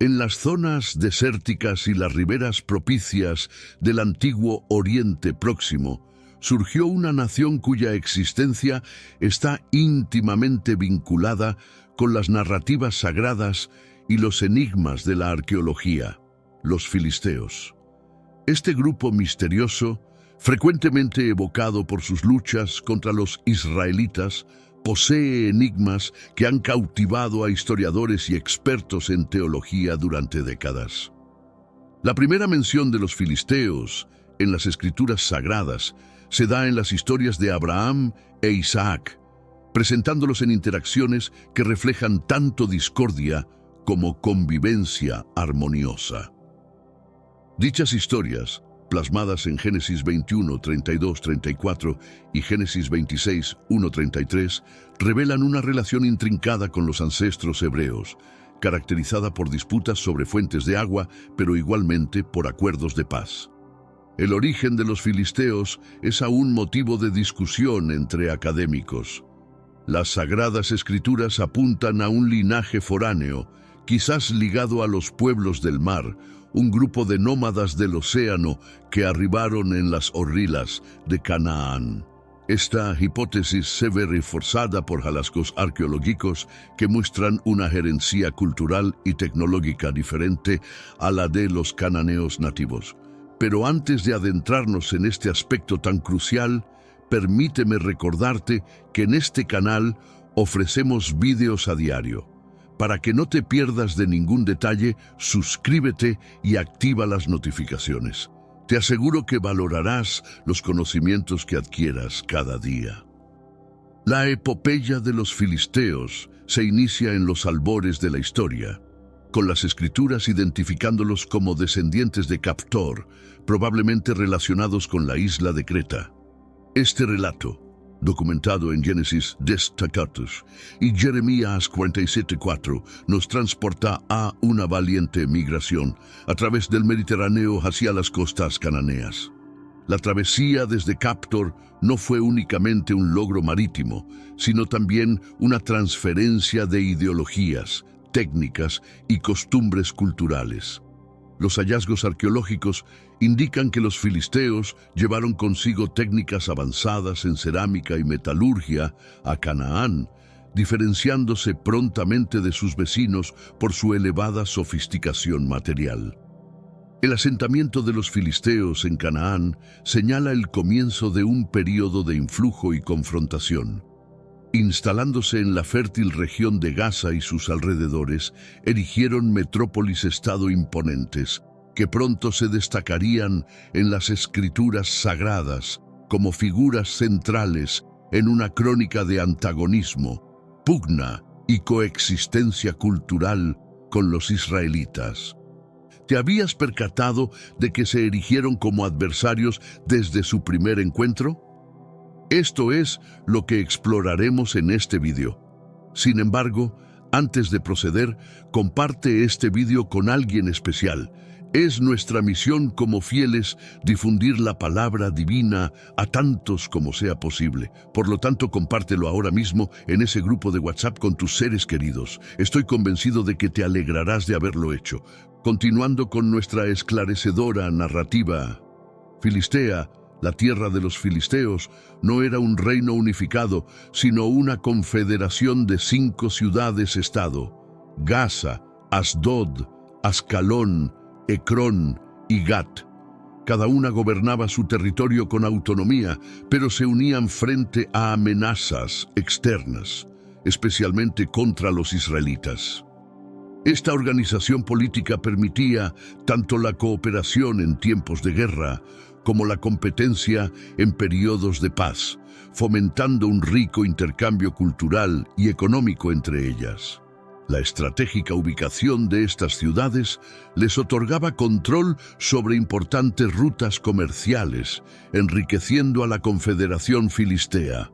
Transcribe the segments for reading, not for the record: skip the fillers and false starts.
En las zonas desérticas y las riberas propicias del antiguo Oriente Próximo, surgió una nación cuya existencia está íntimamente vinculada con las narrativas sagradas y los enigmas de la arqueología, los filisteos. Este grupo misterioso, frecuentemente evocado por sus luchas contra los israelitas, posee enigmas que han cautivado a historiadores y expertos en teología durante décadas. La primera mención de los filisteos en las escrituras sagradas se da en las historias de Abraham e Isaac, presentándolos en interacciones que reflejan tanto discordia como convivencia armoniosa. Dichas historias, plasmadas en Génesis 21, 32, 34 y Génesis 26, 1, 33, revelan una relación intrincada con los ancestros hebreos, caracterizada por disputas sobre fuentes de agua, pero igualmente por acuerdos de paz. El origen de los filisteos es aún motivo de discusión entre académicos. Las Sagradas Escrituras apuntan a un linaje foráneo, quizás ligado a los pueblos del mar, un grupo de nómadas del océano que arribaron en las orrilas de Canaán. Esta hipótesis se ve reforzada por hallazgos arqueológicos que muestran una herencia cultural y tecnológica diferente a la de los cananeos nativos. Pero antes de adentrarnos en este aspecto tan crucial, permíteme recordarte que en este canal ofrecemos vídeos a diario. Para que no te pierdas de ningún detalle, suscríbete y activa las notificaciones. Te aseguro que valorarás los conocimientos que adquieras cada día. La epopeya de los filisteos se inicia en los albores de la historia, con las escrituras identificándolos como descendientes de Captor, probablemente relacionados con la isla de Creta. Este relato, documentado en Génesis Destacatus y Jeremías 47:4, nos transporta a una valiente migración a través del Mediterráneo hacia las costas cananeas. La travesía desde Captor no fue únicamente un logro marítimo, sino también una transferencia de ideologías, técnicas y costumbres culturales. Los hallazgos arqueológicos indican que los filisteos llevaron consigo técnicas avanzadas en cerámica y metalurgia a Canaán, diferenciándose prontamente de sus vecinos por su elevada sofisticación material. El asentamiento de los filisteos en Canaán señala el comienzo de un período de influjo y confrontación. Instalándose en la fértil región de Gaza y sus alrededores, erigieron metrópolis-estado imponentes, que pronto se destacarían en las escrituras sagradas como figuras centrales en una crónica de antagonismo, pugna y coexistencia cultural con los israelitas. ¿Te habías percatado de que se erigieron como adversarios desde su primer encuentro? Esto es lo que exploraremos en este video. Sin embargo, antes de proceder, comparte este video con alguien especial. Es nuestra misión como fieles difundir la palabra divina a tantos como sea posible. Por lo tanto, compártelo ahora mismo en ese grupo de WhatsApp con tus seres queridos. Estoy convencido de que te alegrarás de haberlo hecho. Continuando con nuestra esclarecedora narrativa, Filistea, la tierra de los filisteos, no era un reino unificado, sino una confederación de 5 ciudades-estado: Gaza, Asdod, Ascalón, Ecrón y Gat. Cada una gobernaba su territorio con autonomía, pero se unían frente a amenazas externas, especialmente contra los israelitas. Esta organización política permitía tanto la cooperación en tiempos de guerra como la competencia en periodos de paz, fomentando un rico intercambio cultural y económico entre ellas. La estratégica ubicación de estas ciudades les otorgaba control sobre importantes rutas comerciales, enriqueciendo a la Confederación Filistea.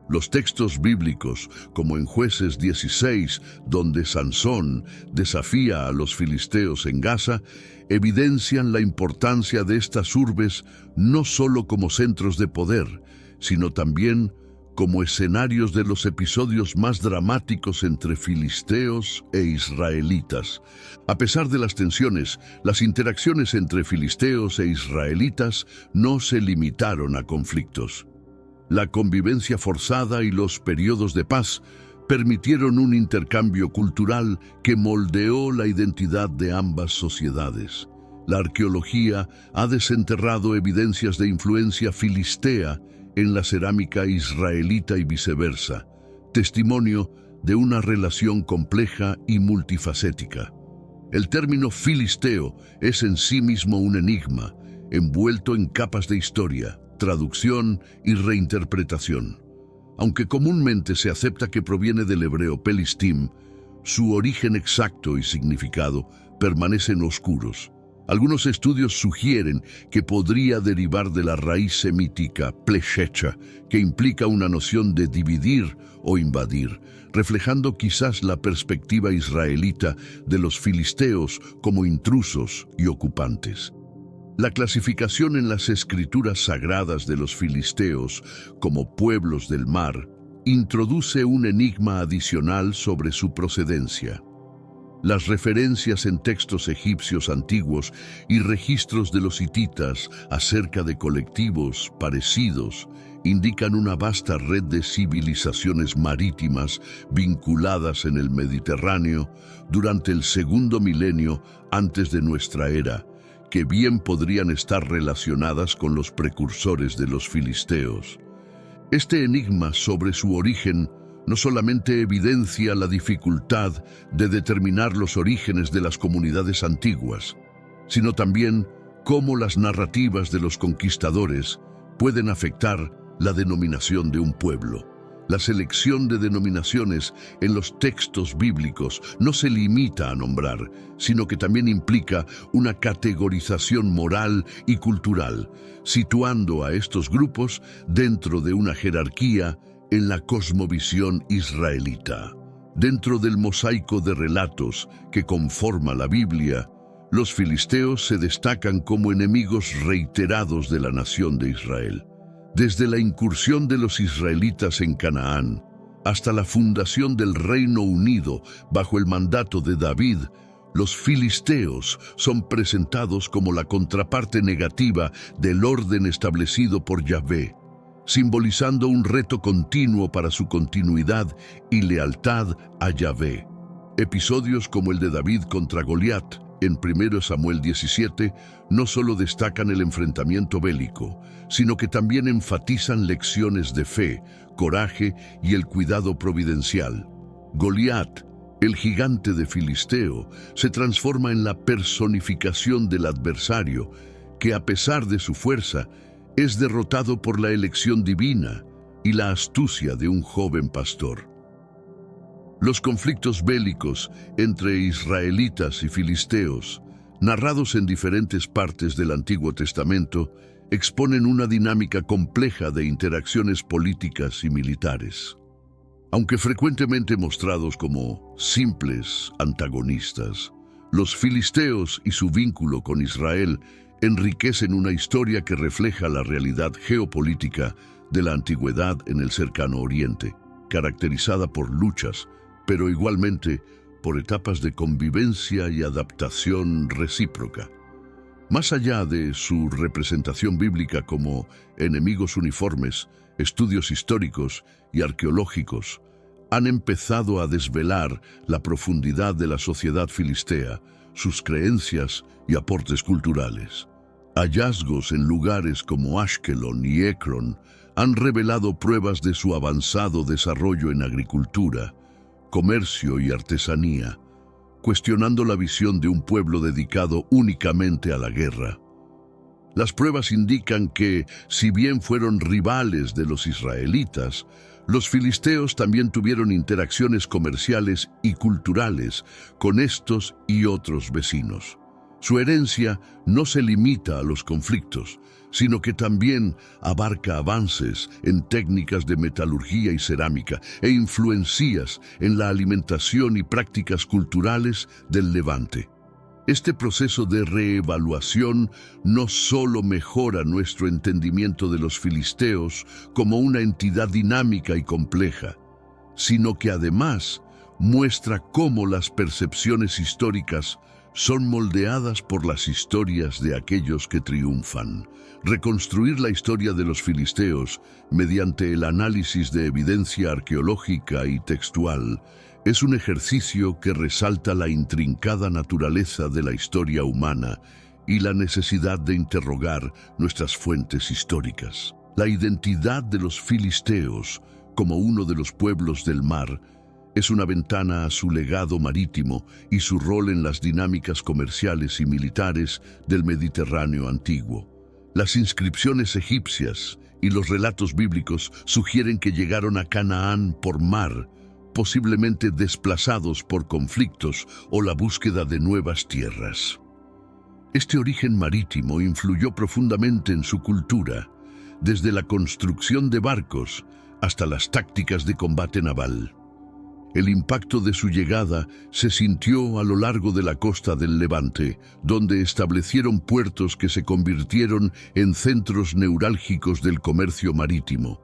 Los textos bíblicos, como en Jueces 16, donde Sansón desafía a los filisteos en Gaza, evidencian la importancia de estas urbes no solo como centros de poder, sino también como escenarios de los episodios más dramáticos entre filisteos e israelitas. A pesar de las tensiones, las interacciones entre filisteos e israelitas no se limitaron a conflictos. La convivencia forzada y los periodos de paz permitieron un intercambio cultural que moldeó la identidad de ambas sociedades. La arqueología ha desenterrado evidencias de influencia filistea en la cerámica israelita y viceversa, testimonio de una relación compleja y multifacética. El término filisteo es en sí mismo un enigma, envuelto en capas de historia, traducción y reinterpretación. Aunque comúnmente se acepta que proviene del hebreo pelistim, su origen exacto y significado permanecen oscuros. Algunos estudios sugieren que podría derivar de la raíz semítica pleshecha, que implica una noción de dividir o invadir, reflejando quizás la perspectiva israelita de los filisteos como intrusos y ocupantes. La clasificación en las escrituras sagradas de los filisteos como pueblos del mar introduce un enigma adicional sobre su procedencia. Las referencias en textos egipcios antiguos y registros de los hititas acerca de colectivos parecidos indican una vasta red de civilizaciones marítimas vinculadas en el Mediterráneo durante el segundo milenio antes de nuestra era, que bien podrían estar relacionadas con los precursores de los filisteos. Este enigma sobre su origen no solamente evidencia la dificultad de determinar los orígenes de las comunidades antiguas, sino también cómo las narrativas de los conquistadores pueden afectar la denominación de un pueblo. La selección de denominaciones en los textos bíblicos no se limita a nombrar, sino que también implica una categorización moral y cultural, situando a estos grupos dentro de una jerarquía en la cosmovisión israelita. Dentro del mosaico de relatos que conforma la Biblia, los filisteos se destacan como enemigos reiterados de la nación de Israel. Desde la incursión de los israelitas en Canaán hasta la fundación del Reino Unido bajo el mandato de David, los filisteos son presentados como la contraparte negativa del orden establecido por Yahvé, simbolizando un reto continuo para su continuidad y lealtad a Yahvé. Episodios como el de David contra Goliat en 1 Samuel 17 no solo destacan el enfrentamiento bélico, sino que también enfatizan lecciones de fe, coraje y el cuidado providencial. Goliat, el gigante de Filisteo, se transforma en la personificación del adversario, que a pesar de su fuerza, es derrotado por la elección divina y la astucia de un joven pastor. Los conflictos bélicos entre israelitas y filisteos, narrados en diferentes partes del Antiguo Testamento, exponen una dinámica compleja de interacciones políticas y militares. Aunque frecuentemente mostrados como simples antagonistas, los filisteos y su vínculo con Israel enriquecen una historia que refleja la realidad geopolítica de la antigüedad en el cercano Oriente, caracterizada por luchas, pero igualmente por etapas de convivencia y adaptación recíproca. Más allá de su representación bíblica como enemigos uniformes, estudios históricos y arqueológicos han empezado a desvelar la profundidad de la sociedad filistea, sus creencias y aportes culturales. Hallazgos en lugares como Ashkelon y Ekron han revelado pruebas de su avanzado desarrollo en agricultura, comercio y artesanía, cuestionando la visión de un pueblo dedicado únicamente a la guerra. Las pruebas indican que, si bien fueron rivales de los israelitas, los filisteos también tuvieron interacciones comerciales y culturales con estos y otros vecinos. Su herencia no se limita a los conflictos, sino que también abarca avances en técnicas de metalurgia y cerámica e influencias en la alimentación y prácticas culturales del Levante. Este proceso de reevaluación no solo mejora nuestro entendimiento de los filisteos como una entidad dinámica y compleja, sino que además muestra cómo las percepciones históricas son moldeadas por las historias de aquellos que triunfan. Reconstruir la historia de los filisteos mediante el análisis de evidencia arqueológica y textual es un ejercicio que resalta la intrincada naturaleza de la historia humana y la necesidad de interrogar nuestras fuentes históricas. La identidad de los filisteos como uno de los pueblos del mar es una ventana a su legado marítimo y su rol en las dinámicas comerciales y militares del Mediterráneo antiguo. Las inscripciones egipcias y los relatos bíblicos sugieren que llegaron a Canaán por mar, posiblemente desplazados por conflictos o la búsqueda de nuevas tierras. Este origen marítimo influyó profundamente en su cultura, desde la construcción de barcos hasta las tácticas de combate naval. El impacto de su llegada se sintió a lo largo de la costa del Levante, donde establecieron puertos que se convirtieron en centros neurálgicos del comercio marítimo.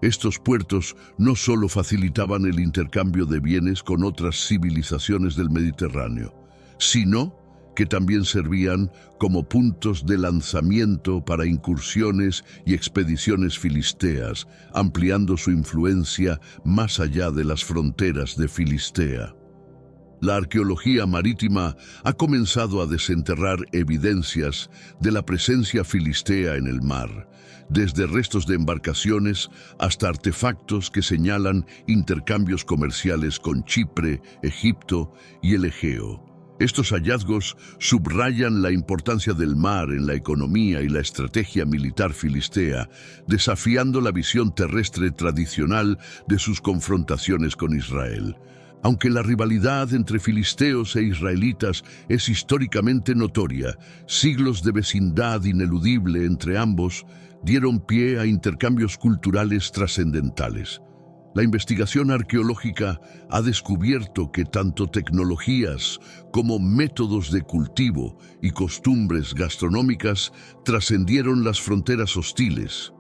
Estos puertos no solo facilitaban el intercambio de bienes con otras civilizaciones del Mediterráneo, sino que también servían como puntos de lanzamiento para incursiones y expediciones filisteas, ampliando su influencia más allá de las fronteras de Filistea. La arqueología marítima ha comenzado a desenterrar evidencias de la presencia filistea en el mar, desde restos de embarcaciones hasta artefactos que señalan intercambios comerciales con Chipre, Egipto y el Egeo. Estos hallazgos subrayan la importancia del mar en la economía y la estrategia militar filistea, desafiando la visión terrestre tradicional de sus confrontaciones con Israel. Aunque la rivalidad entre filisteos e israelitas es históricamente notoria, siglos de vecindad ineludible entre ambos dieron pie a intercambios culturales trascendentales. La investigación arqueológica ha descubierto que tanto tecnologías como métodos de cultivo y costumbres gastronómicas trascendieron las fronteras hostiles,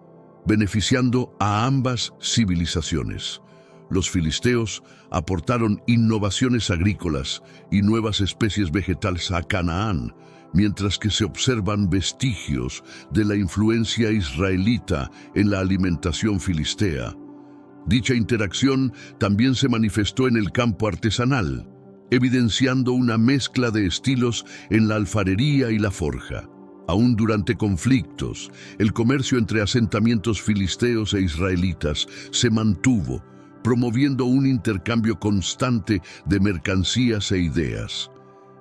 beneficiando a ambas civilizaciones. Los filisteos aportaron innovaciones agrícolas y nuevas especies vegetales a Canaán, mientras que se observan vestigios de la influencia israelita en la alimentación filistea. Dicha interacción también se manifestó en el campo artesanal, evidenciando una mezcla de estilos en la alfarería y la forja. Aún durante conflictos, el comercio entre asentamientos filisteos e israelitas se mantuvo, promoviendo un intercambio constante de mercancías e ideas.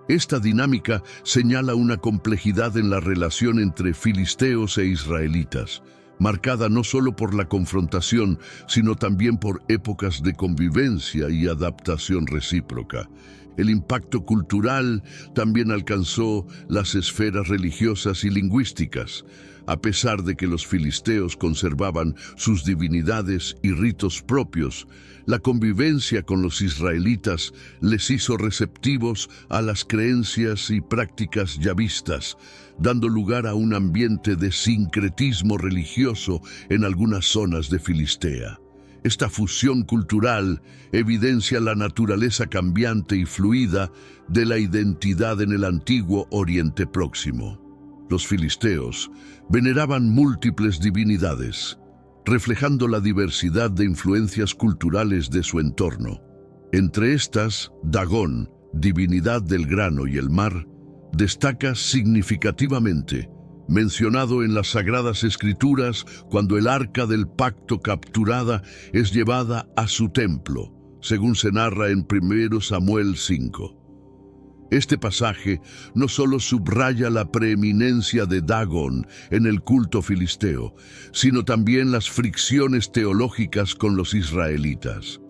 Esta dinámica señala una complejidad en la relación entre filisteos e israelitas, marcada no solo por la confrontación, sino también por épocas de convivencia y adaptación recíproca. El impacto cultural también alcanzó las esferas religiosas y lingüísticas. A pesar de que los filisteos conservaban sus divinidades y ritos propios, la convivencia con los israelitas les hizo receptivos a las creencias y prácticas yavistas, dando lugar a un ambiente de sincretismo religioso en algunas zonas de Filistea. Esta fusión cultural evidencia la naturaleza cambiante y fluida de la identidad en el antiguo Oriente Próximo. Los filisteos veneraban múltiples divinidades, reflejando la diversidad de influencias culturales de su entorno. Entre estas, Dagón, divinidad del grano y el mar, destaca significativamente, mencionado en las Sagradas Escrituras cuando el Arca del Pacto capturada es llevada a su templo, según se narra en 1 Samuel 5. Este pasaje no solo subraya la preeminencia de Dagón en el culto filisteo, sino también las fricciones teológicas con los israelitas.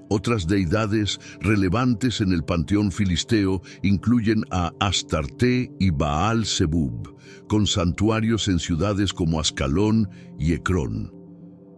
Otras deidades relevantes en el panteón filisteo incluyen a Astarte y Baal-Zebub, con santuarios en ciudades como Ascalón y Ecrón.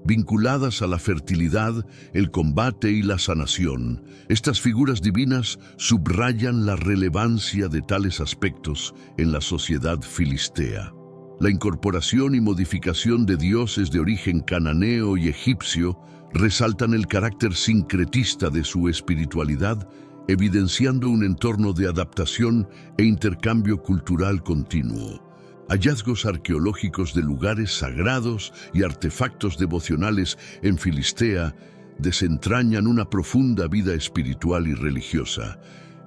vinculadas a la fertilidad, el combate y la sanación. Estas figuras divinas subrayan la relevancia de tales aspectos en la sociedad filistea. La incorporación y modificación de dioses de origen cananeo y egipcio resaltan el carácter sincretista de su espiritualidad, evidenciando un entorno de adaptación e intercambio cultural continuo. Hallazgos arqueológicos de lugares sagrados y artefactos devocionales en Filistea desentrañan una profunda vida espiritual y religiosa,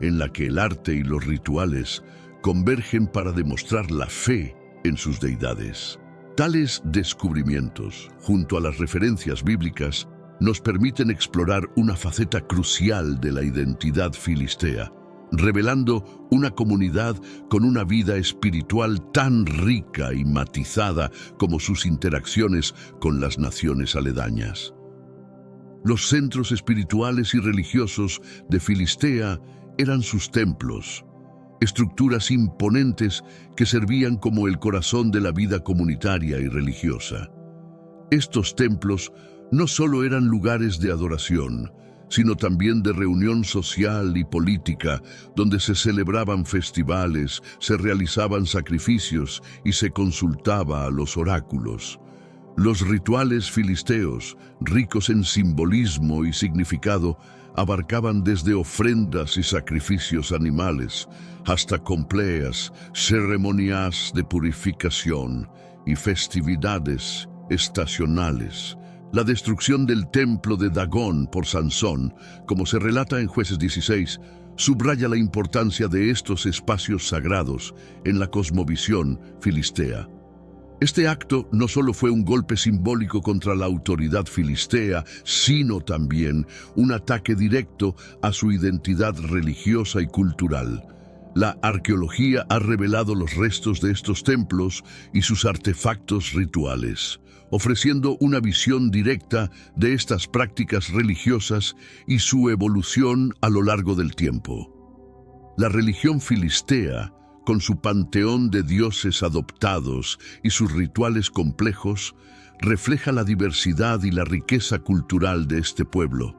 en la que el arte y los rituales convergen para demostrar la fe en sus deidades. Tales descubrimientos, junto a las referencias bíblicas, nos permiten explorar una faceta crucial de la identidad filistea, revelando una comunidad con una vida espiritual tan rica y matizada como sus interacciones con las naciones aledañas. Los centros espirituales y religiosos de Filistea eran sus templos, estructuras imponentes que servían como el corazón de la vida comunitaria y religiosa. Estos templos no solo eran lugares de adoración, sino también de reunión social y política, donde se celebraban festivales, se realizaban sacrificios y se consultaba a los oráculos. Los rituales filisteos, ricos en simbolismo y significado, abarcaban desde ofrendas y sacrificios animales hasta compleas, ceremonias de purificación y festividades estacionales. La destrucción del templo de Dagón por Sansón, como se relata en Jueces 16, subraya la importancia de estos espacios sagrados en la cosmovisión filistea. Este acto no solo fue un golpe simbólico contra la autoridad filistea, sino también un ataque directo a su identidad religiosa y cultural. La arqueología ha revelado los restos de estos templos y sus artefactos rituales, ofreciendo una visión directa de estas prácticas religiosas y su evolución a lo largo del tiempo. La religión filistea, con su panteón de dioses adoptados y sus rituales complejos, refleja la diversidad y la riqueza cultural de este pueblo.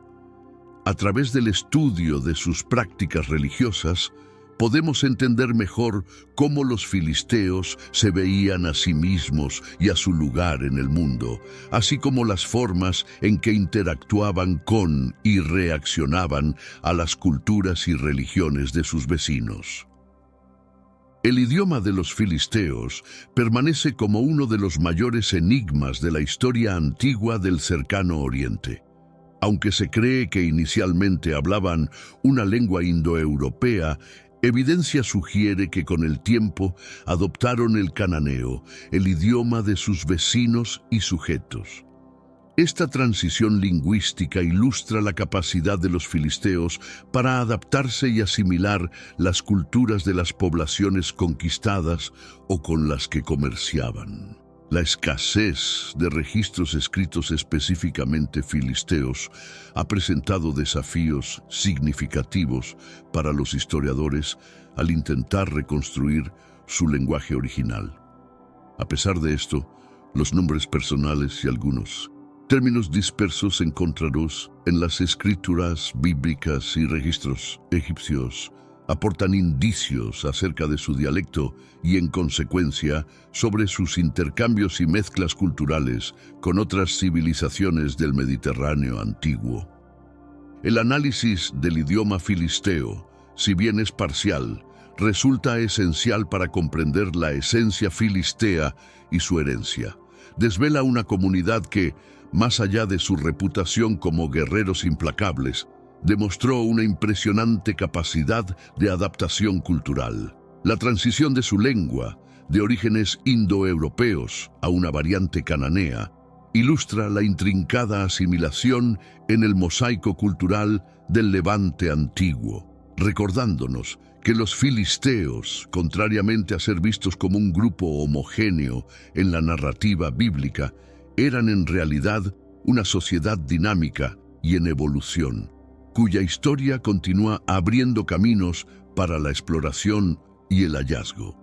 A través del estudio de sus prácticas religiosas, podemos entender mejor cómo los filisteos se veían a sí mismos y a su lugar en el mundo, así como las formas en que interactuaban con y reaccionaban a las culturas y religiones de sus vecinos. El idioma de los filisteos permanece como uno de los mayores enigmas de la historia antigua del Cercano Oriente. Aunque se cree que inicialmente hablaban una lengua indoeuropea, evidencia sugiere que con el tiempo adoptaron el cananeo, el idioma de sus vecinos y sujetos. Esta transición lingüística ilustra la capacidad de los filisteos para adaptarse y asimilar las culturas de las poblaciones conquistadas o con las que comerciaban. La escasez de registros escritos específicamente filisteos ha presentado desafíos significativos para los historiadores al intentar reconstruir su lenguaje original. A pesar de esto, los nombres personales y algunos términos dispersos encontrados en las escrituras bíblicas y registros egipcios aportan indicios acerca de su dialecto y, en consecuencia, sobre sus intercambios y mezclas culturales con otras civilizaciones del Mediterráneo antiguo. El análisis del idioma filisteo, si bien es parcial, resulta esencial para comprender la esencia filistea y su herencia. Desvela una comunidad que, más allá de su reputación como guerreros implacables, demostró una impresionante capacidad de adaptación cultural. La transición de su lengua, de orígenes indoeuropeos a una variante cananea, ilustra la intrincada asimilación en el mosaico cultural del Levante antiguo, recordándonos que los filisteos, contrariamente a ser vistos como un grupo homogéneo en la narrativa bíblica, eran en realidad una sociedad dinámica y en evolución, cuya historia continúa abriendo caminos para la exploración y el hallazgo.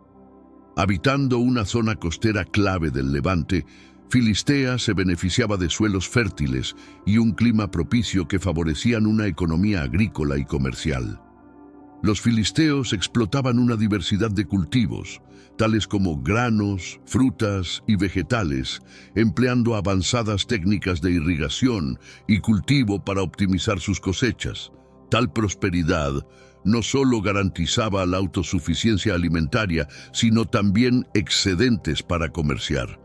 Habitando una zona costera clave del Levante, Filistea se beneficiaba de suelos fértiles y un clima propicio que favorecían una economía agrícola y comercial. Los filisteos explotaban una diversidad de cultivos, tales como granos, frutas y vegetales, empleando avanzadas técnicas de irrigación y cultivo para optimizar sus cosechas. Tal prosperidad no solo garantizaba la autosuficiencia alimentaria, sino también excedentes para comerciar.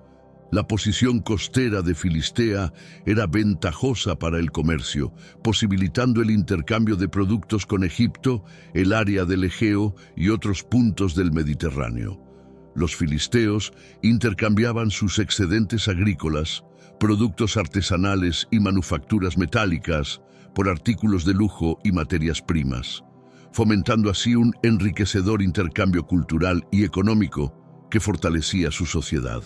La posición costera de Filistea era ventajosa para el comercio, posibilitando el intercambio de productos con Egipto, el área del Egeo y otros puntos del Mediterráneo. Los filisteos intercambiaban sus excedentes agrícolas, productos artesanales y manufacturas metálicas por artículos de lujo y materias primas, fomentando así un enriquecedor intercambio cultural y económico que fortalecía su sociedad.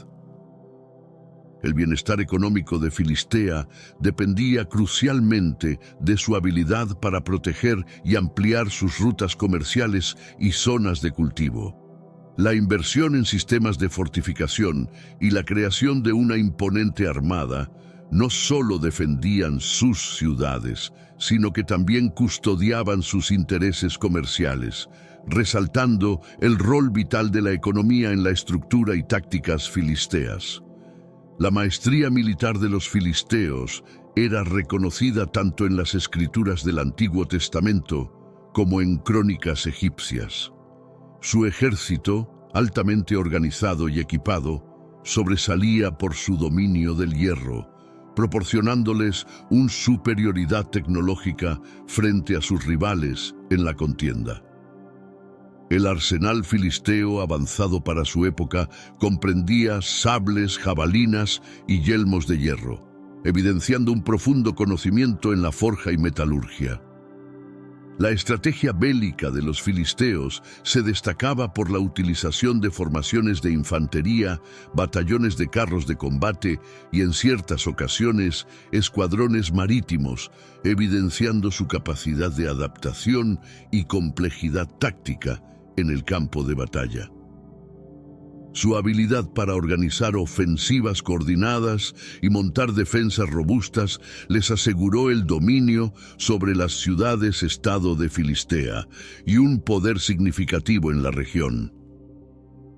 El bienestar económico de Filistea dependía crucialmente de su habilidad para proteger y ampliar sus rutas comerciales y zonas de cultivo. La inversión en sistemas de fortificación y la creación de una imponente armada no solo defendían sus ciudades, sino que también custodiaban sus intereses comerciales, resaltando el rol vital de la economía en la estructura y tácticas filisteas. La maestría militar de los filisteos era reconocida tanto en las escrituras del Antiguo Testamento como en crónicas egipcias. Su ejército, altamente organizado y equipado, sobresalía por su dominio del hierro, proporcionándoles una superioridad tecnológica frente a sus rivales en la contienda. El arsenal filisteo avanzado para su época comprendía sables, jabalinas y yelmos de hierro, evidenciando un profundo conocimiento en la forja y metalurgia. La estrategia bélica de los filisteos se destacaba por la utilización de formaciones de infantería, batallones de carros de combate y, en ciertas ocasiones, escuadrones marítimos, evidenciando su capacidad de adaptación y complejidad táctica en el campo de batalla. Su habilidad para organizar ofensivas coordinadas y montar defensas robustas les aseguró el dominio sobre las ciudades-estado de Filistea y un poder significativo en la región.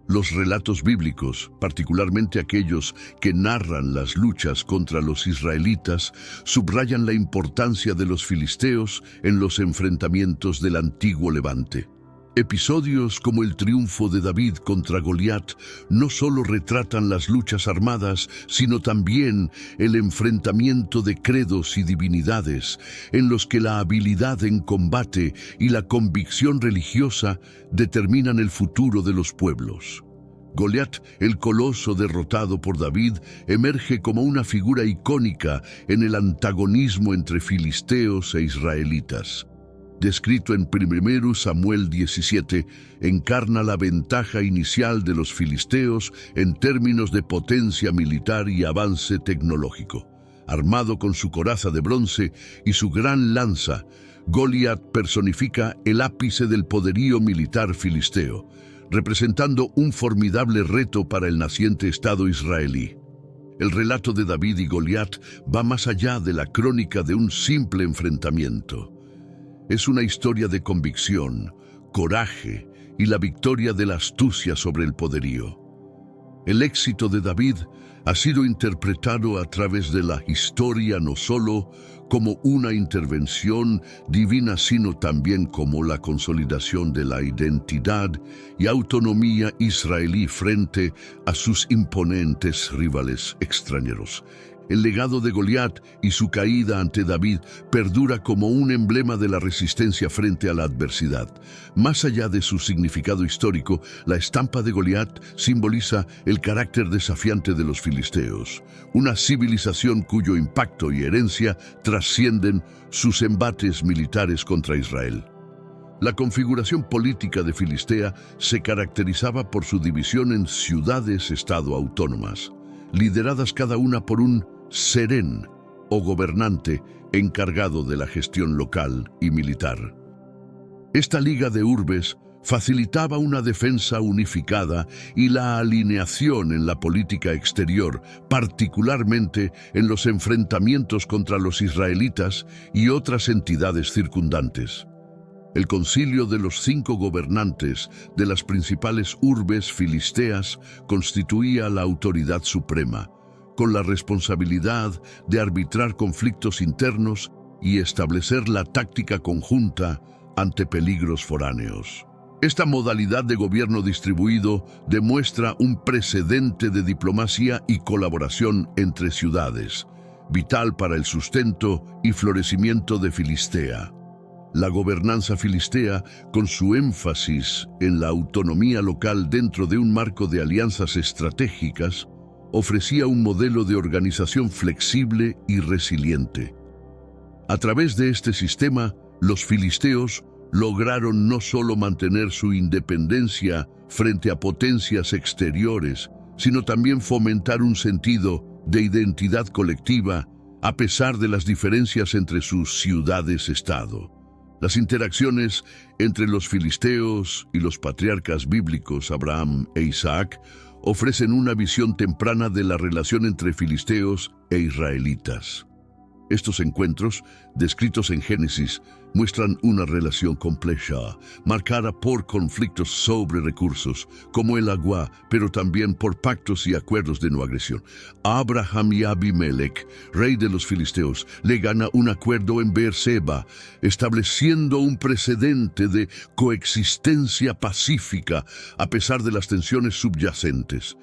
Los relatos bíblicos, particularmente aquellos que narran las luchas contra los israelitas, subrayan la importancia de los filisteos en los enfrentamientos del antiguo Levante. Episodios como el triunfo de David contra Goliat no solo retratan las luchas armadas, sino también el enfrentamiento de credos y divinidades, en los que la habilidad en combate y la convicción religiosa determinan el futuro de los pueblos. Goliat, el coloso derrotado por David, emerge como una figura icónica en el antagonismo entre filisteos e israelitas. Descrito en 1 Samuel 17, encarna la ventaja inicial de los filisteos en términos de potencia militar y avance tecnológico. Armado con su coraza de bronce y su gran lanza, Goliat personifica el ápice del poderío militar filisteo, representando un formidable reto para el naciente Estado israelí. El relato de David y Goliat va más allá de la crónica de un simple enfrentamiento. Es una historia de convicción, coraje y la victoria de la astucia sobre el poderío. El éxito de David ha sido interpretado a través de la historia no solo como una intervención divina, sino también como la consolidación de la identidad y autonomía israelí frente a sus imponentes rivales extranjeros. El legado de Goliat y su caída ante David perdura como un emblema de la resistencia frente a la adversidad. Más allá de su significado histórico, la estampa de Goliat simboliza el carácter desafiante de los filisteos, una civilización cuyo impacto y herencia trascienden sus embates militares contra Israel. La configuración política de Filistea se caracterizaba por su división en ciudades-estado autónomas, lideradas cada una por un serén o gobernante encargado de la gestión local y militar. Esta liga de urbes facilitaba una defensa unificada y la alineación en la política exterior, particularmente en los enfrentamientos contra los israelitas y otras entidades circundantes. El concilio de los 5 gobernantes de las principales urbes filisteas constituía la autoridad suprema, con la responsabilidad de arbitrar conflictos internos y establecer la táctica conjunta ante peligros foráneos. Esta modalidad de gobierno distribuido demuestra un precedente de diplomacia y colaboración entre ciudades, vital para el sustento y florecimiento de Filistea. La gobernanza filistea, con su énfasis en la autonomía local dentro de un marco de alianzas estratégicas, ofrecía un modelo de organización flexible y resiliente. A través de este sistema, los filisteos lograron no solo mantener su independencia frente a potencias exteriores, sino también fomentar un sentido de identidad colectiva a pesar de las diferencias entre sus ciudades-estado. Las interacciones entre los filisteos y los patriarcas bíblicos Abraham e Isaac ofrecen una visión temprana de la relación entre filisteos e israelitas. Estos encuentros, descritos en Génesis, muestran una relación compleja, marcada por conflictos sobre recursos, como el agua, pero también por pactos y acuerdos de no agresión. Abraham y Abimelech, rey de los filisteos, le gana un acuerdo en Beerseba, estableciendo un precedente de coexistencia pacífica a pesar de las tensiones subyacentes.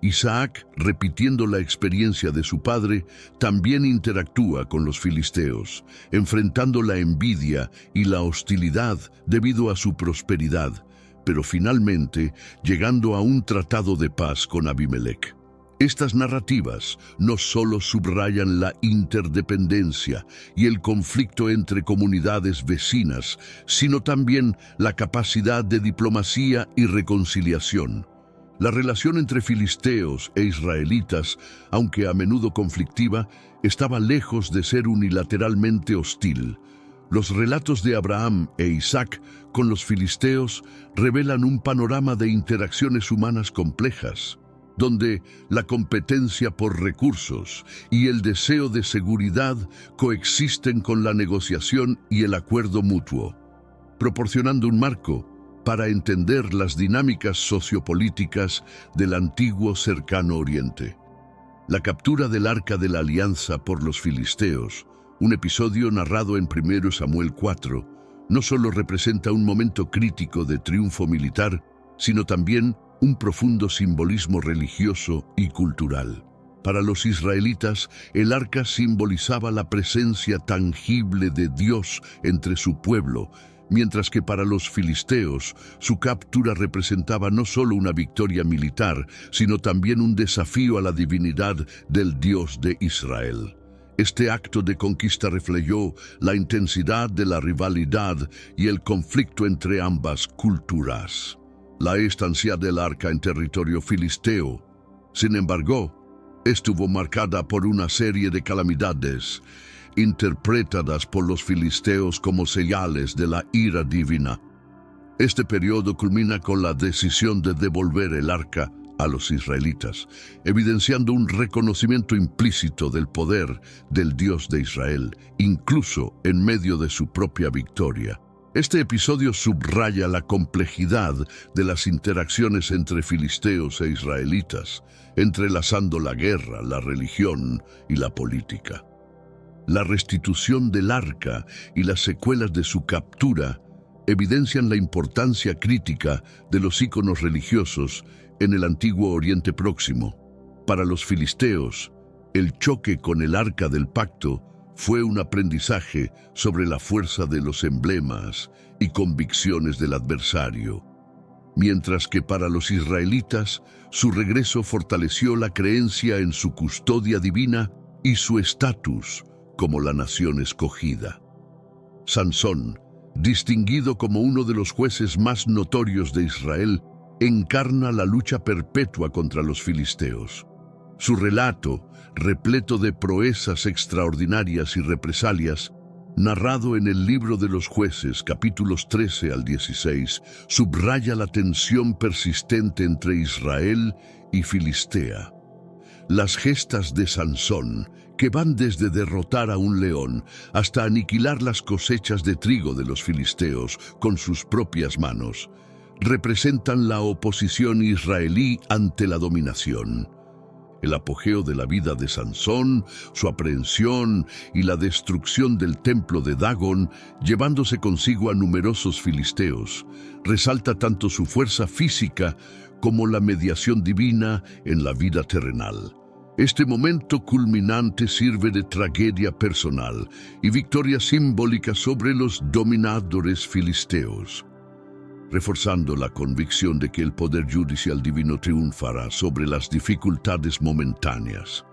Isaac, repitiendo la experiencia de su padre, también interactúa con los filisteos, enfrentando la envidia y la hostilidad debido a su prosperidad, pero finalmente llegando a un tratado de paz con Abimelech. Estas narrativas no solo subrayan la interdependencia y el conflicto entre comunidades vecinas, sino también la capacidad de diplomacia y reconciliación. La relación entre filisteos e israelitas, aunque a menudo conflictiva, estaba lejos de ser unilateralmente hostil. Los relatos de Abraham e Isaac con los filisteos revelan un panorama de interacciones humanas complejas, donde la competencia por recursos y el deseo de seguridad coexisten con la negociación y el acuerdo mutuo, proporcionando un marco para entender las dinámicas sociopolíticas del antiguo cercano Oriente. La captura del Arca de la Alianza por los filisteos, un episodio narrado en 1 Samuel 4, no solo representa un momento crítico de triunfo militar, sino también un profundo simbolismo religioso y cultural. Para los israelitas, el arca simbolizaba la presencia tangible de Dios entre su pueblo, mientras que para los filisteos su captura representaba no solo una victoria militar, sino también un desafío a la divinidad del Dios de Israel. Este acto de conquista reflejó la intensidad de la rivalidad y el conflicto entre ambas culturas. La estancia del arca en territorio filisteo, sin embargo, estuvo marcada por una serie de calamidades, interpretadas por los filisteos como señales de la ira divina. Este periodo culmina con la decisión de devolver el arca a los israelitas, evidenciando un reconocimiento implícito del poder del Dios de Israel, incluso en medio de su propia victoria. Este episodio subraya la complejidad de las interacciones entre filisteos e israelitas, entrelazando la guerra, la religión y la política. La restitución del arca y las secuelas de su captura evidencian la importancia crítica de los íconos religiosos en el antiguo Oriente Próximo. Para los filisteos, el choque con el arca del pacto fue un aprendizaje sobre la fuerza de los emblemas y convicciones del adversario, mientras que para los israelitas, su regreso fortaleció la creencia en su custodia divina y su estatus como la nación escogida. Sansón, distinguido como uno de los jueces más notorios de Israel, encarna la lucha perpetua contra los filisteos. Su relato, repleto de proezas extraordinarias y represalias, narrado en el libro de los Jueces, capítulos 13 al 16, subraya la tensión persistente entre Israel y Filistea. Las gestas de Sansón, que van desde derrotar a un león hasta aniquilar las cosechas de trigo de los filisteos con sus propias manos, representan la oposición israelí ante la dominación. El apogeo de la vida de Sansón, su aprehensión y la destrucción del templo de Dagón, llevándose consigo a numerosos filisteos, resalta tanto su fuerza física como la mediación divina en la vida terrenal. Este momento culminante sirve de tragedia personal y victoria simbólica sobre los dominadores filisteos, reforzando la convicción de que el poder judicial divino triunfará sobre las dificultades momentáneas.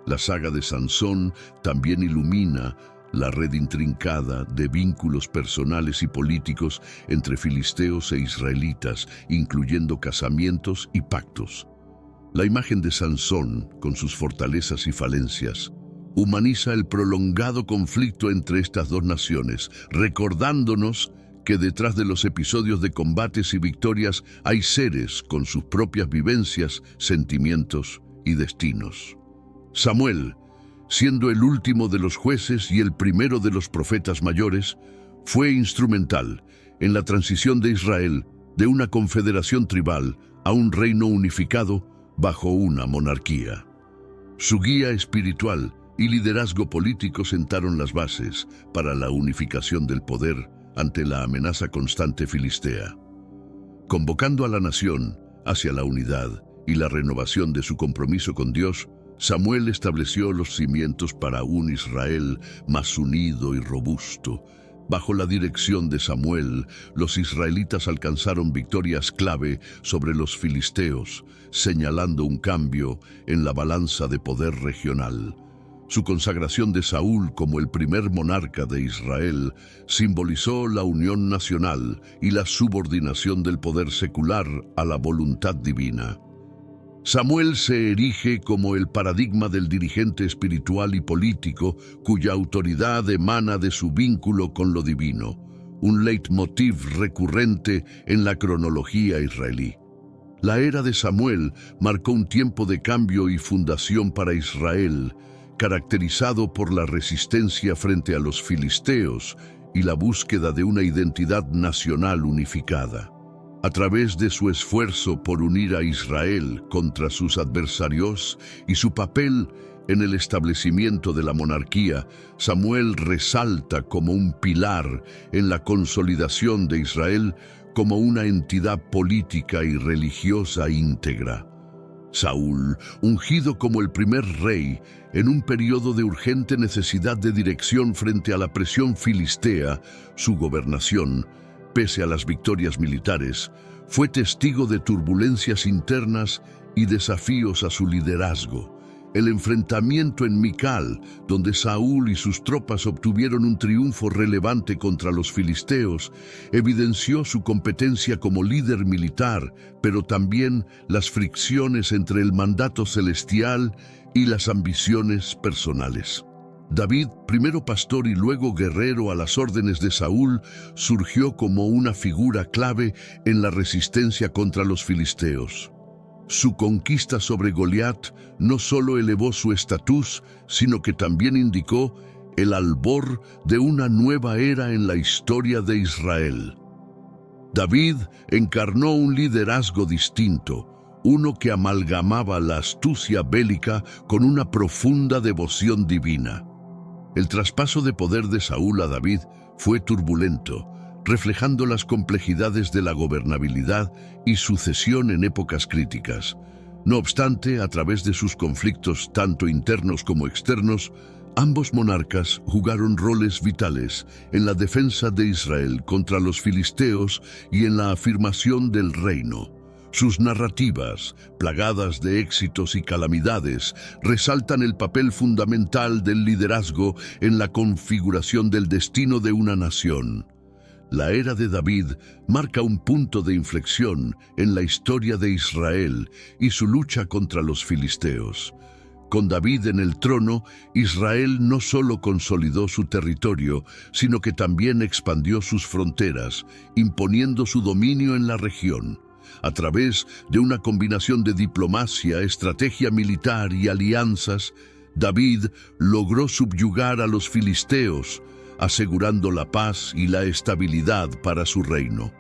La saga de Sansón también ilumina la red intrincada de vínculos personales y políticos entre filisteos e israelitas, incluyendo casamientos y pactos. La imagen de Sansón, con sus fortalezas y falencias, humaniza el prolongado conflicto entre estas dos naciones, recordándonos que detrás de los episodios de combates y victorias hay seres con sus propias vivencias, sentimientos y destinos. Samuel, siendo el último de los jueces y el primero de los profetas mayores, fue instrumental en la transición de Israel de una confederación tribal a un reino unificado bajo una monarquía. Su guía espiritual y liderazgo político sentaron las bases para la unificación del poder ante la amenaza constante filistea. Convocando a la nación hacia la unidad y la renovación de su compromiso con Dios, Samuel estableció los cimientos para un Israel más unido y robusto. Bajo la dirección de Samuel, los israelitas alcanzaron victorias clave sobre los filisteos, señalando un cambio en la balanza de poder regional. Su consagración de Saúl como el primer monarca de Israel simbolizó la unión nacional y la subordinación del poder secular a la voluntad divina. Samuel se erige como el paradigma del dirigente espiritual y político cuya autoridad emana de su vínculo con lo divino, un leitmotiv recurrente en la cronología israelí. La era de Samuel marcó un tiempo de cambio y fundación para Israel, caracterizado por la resistencia frente a los filisteos y la búsqueda de una identidad nacional unificada. A través de su esfuerzo por unir a Israel contra sus adversarios y su papel en el establecimiento de la monarquía, Samuel resalta como un pilar en la consolidación de Israel como una entidad política y religiosa íntegra. Saúl, ungido como el primer rey en un periodo de urgente necesidad de dirección frente a la presión filistea, su gobernación, pese a las victorias militares, fue testigo de turbulencias internas y desafíos a su liderazgo. El enfrentamiento en Mical, donde Saúl y sus tropas obtuvieron un triunfo relevante contra los filisteos, evidenció su competencia como líder militar, pero también las fricciones entre el mandato celestial y las ambiciones personales. David, primero pastor y luego guerrero a las órdenes de Saúl, surgió como una figura clave en la resistencia contra los filisteos. Su conquista sobre Goliat no solo elevó su estatus, sino que también indicó el albor de una nueva era en la historia de Israel. David encarnó un liderazgo distinto, uno que amalgamaba la astucia bélica con una profunda devoción divina. El traspaso de poder de Saúl a David fue turbulento, reflejando las complejidades de la gobernabilidad y sucesión en épocas críticas. No obstante, a través de sus conflictos tanto internos como externos, ambos monarcas jugaron roles vitales en la defensa de Israel contra los filisteos y en la afirmación del reino. Sus narrativas, plagadas de éxitos y calamidades, resaltan el papel fundamental del liderazgo en la configuración del destino de una nación. La era de David marca un punto de inflexión en la historia de Israel y su lucha contra los filisteos. Con David en el trono, Israel no solo consolidó su territorio, sino que también expandió sus fronteras, imponiendo su dominio en la región. A través de una combinación de diplomacia, estrategia militar y alianzas, David logró subyugar a los filisteos, asegurando la paz y la estabilidad para su reino.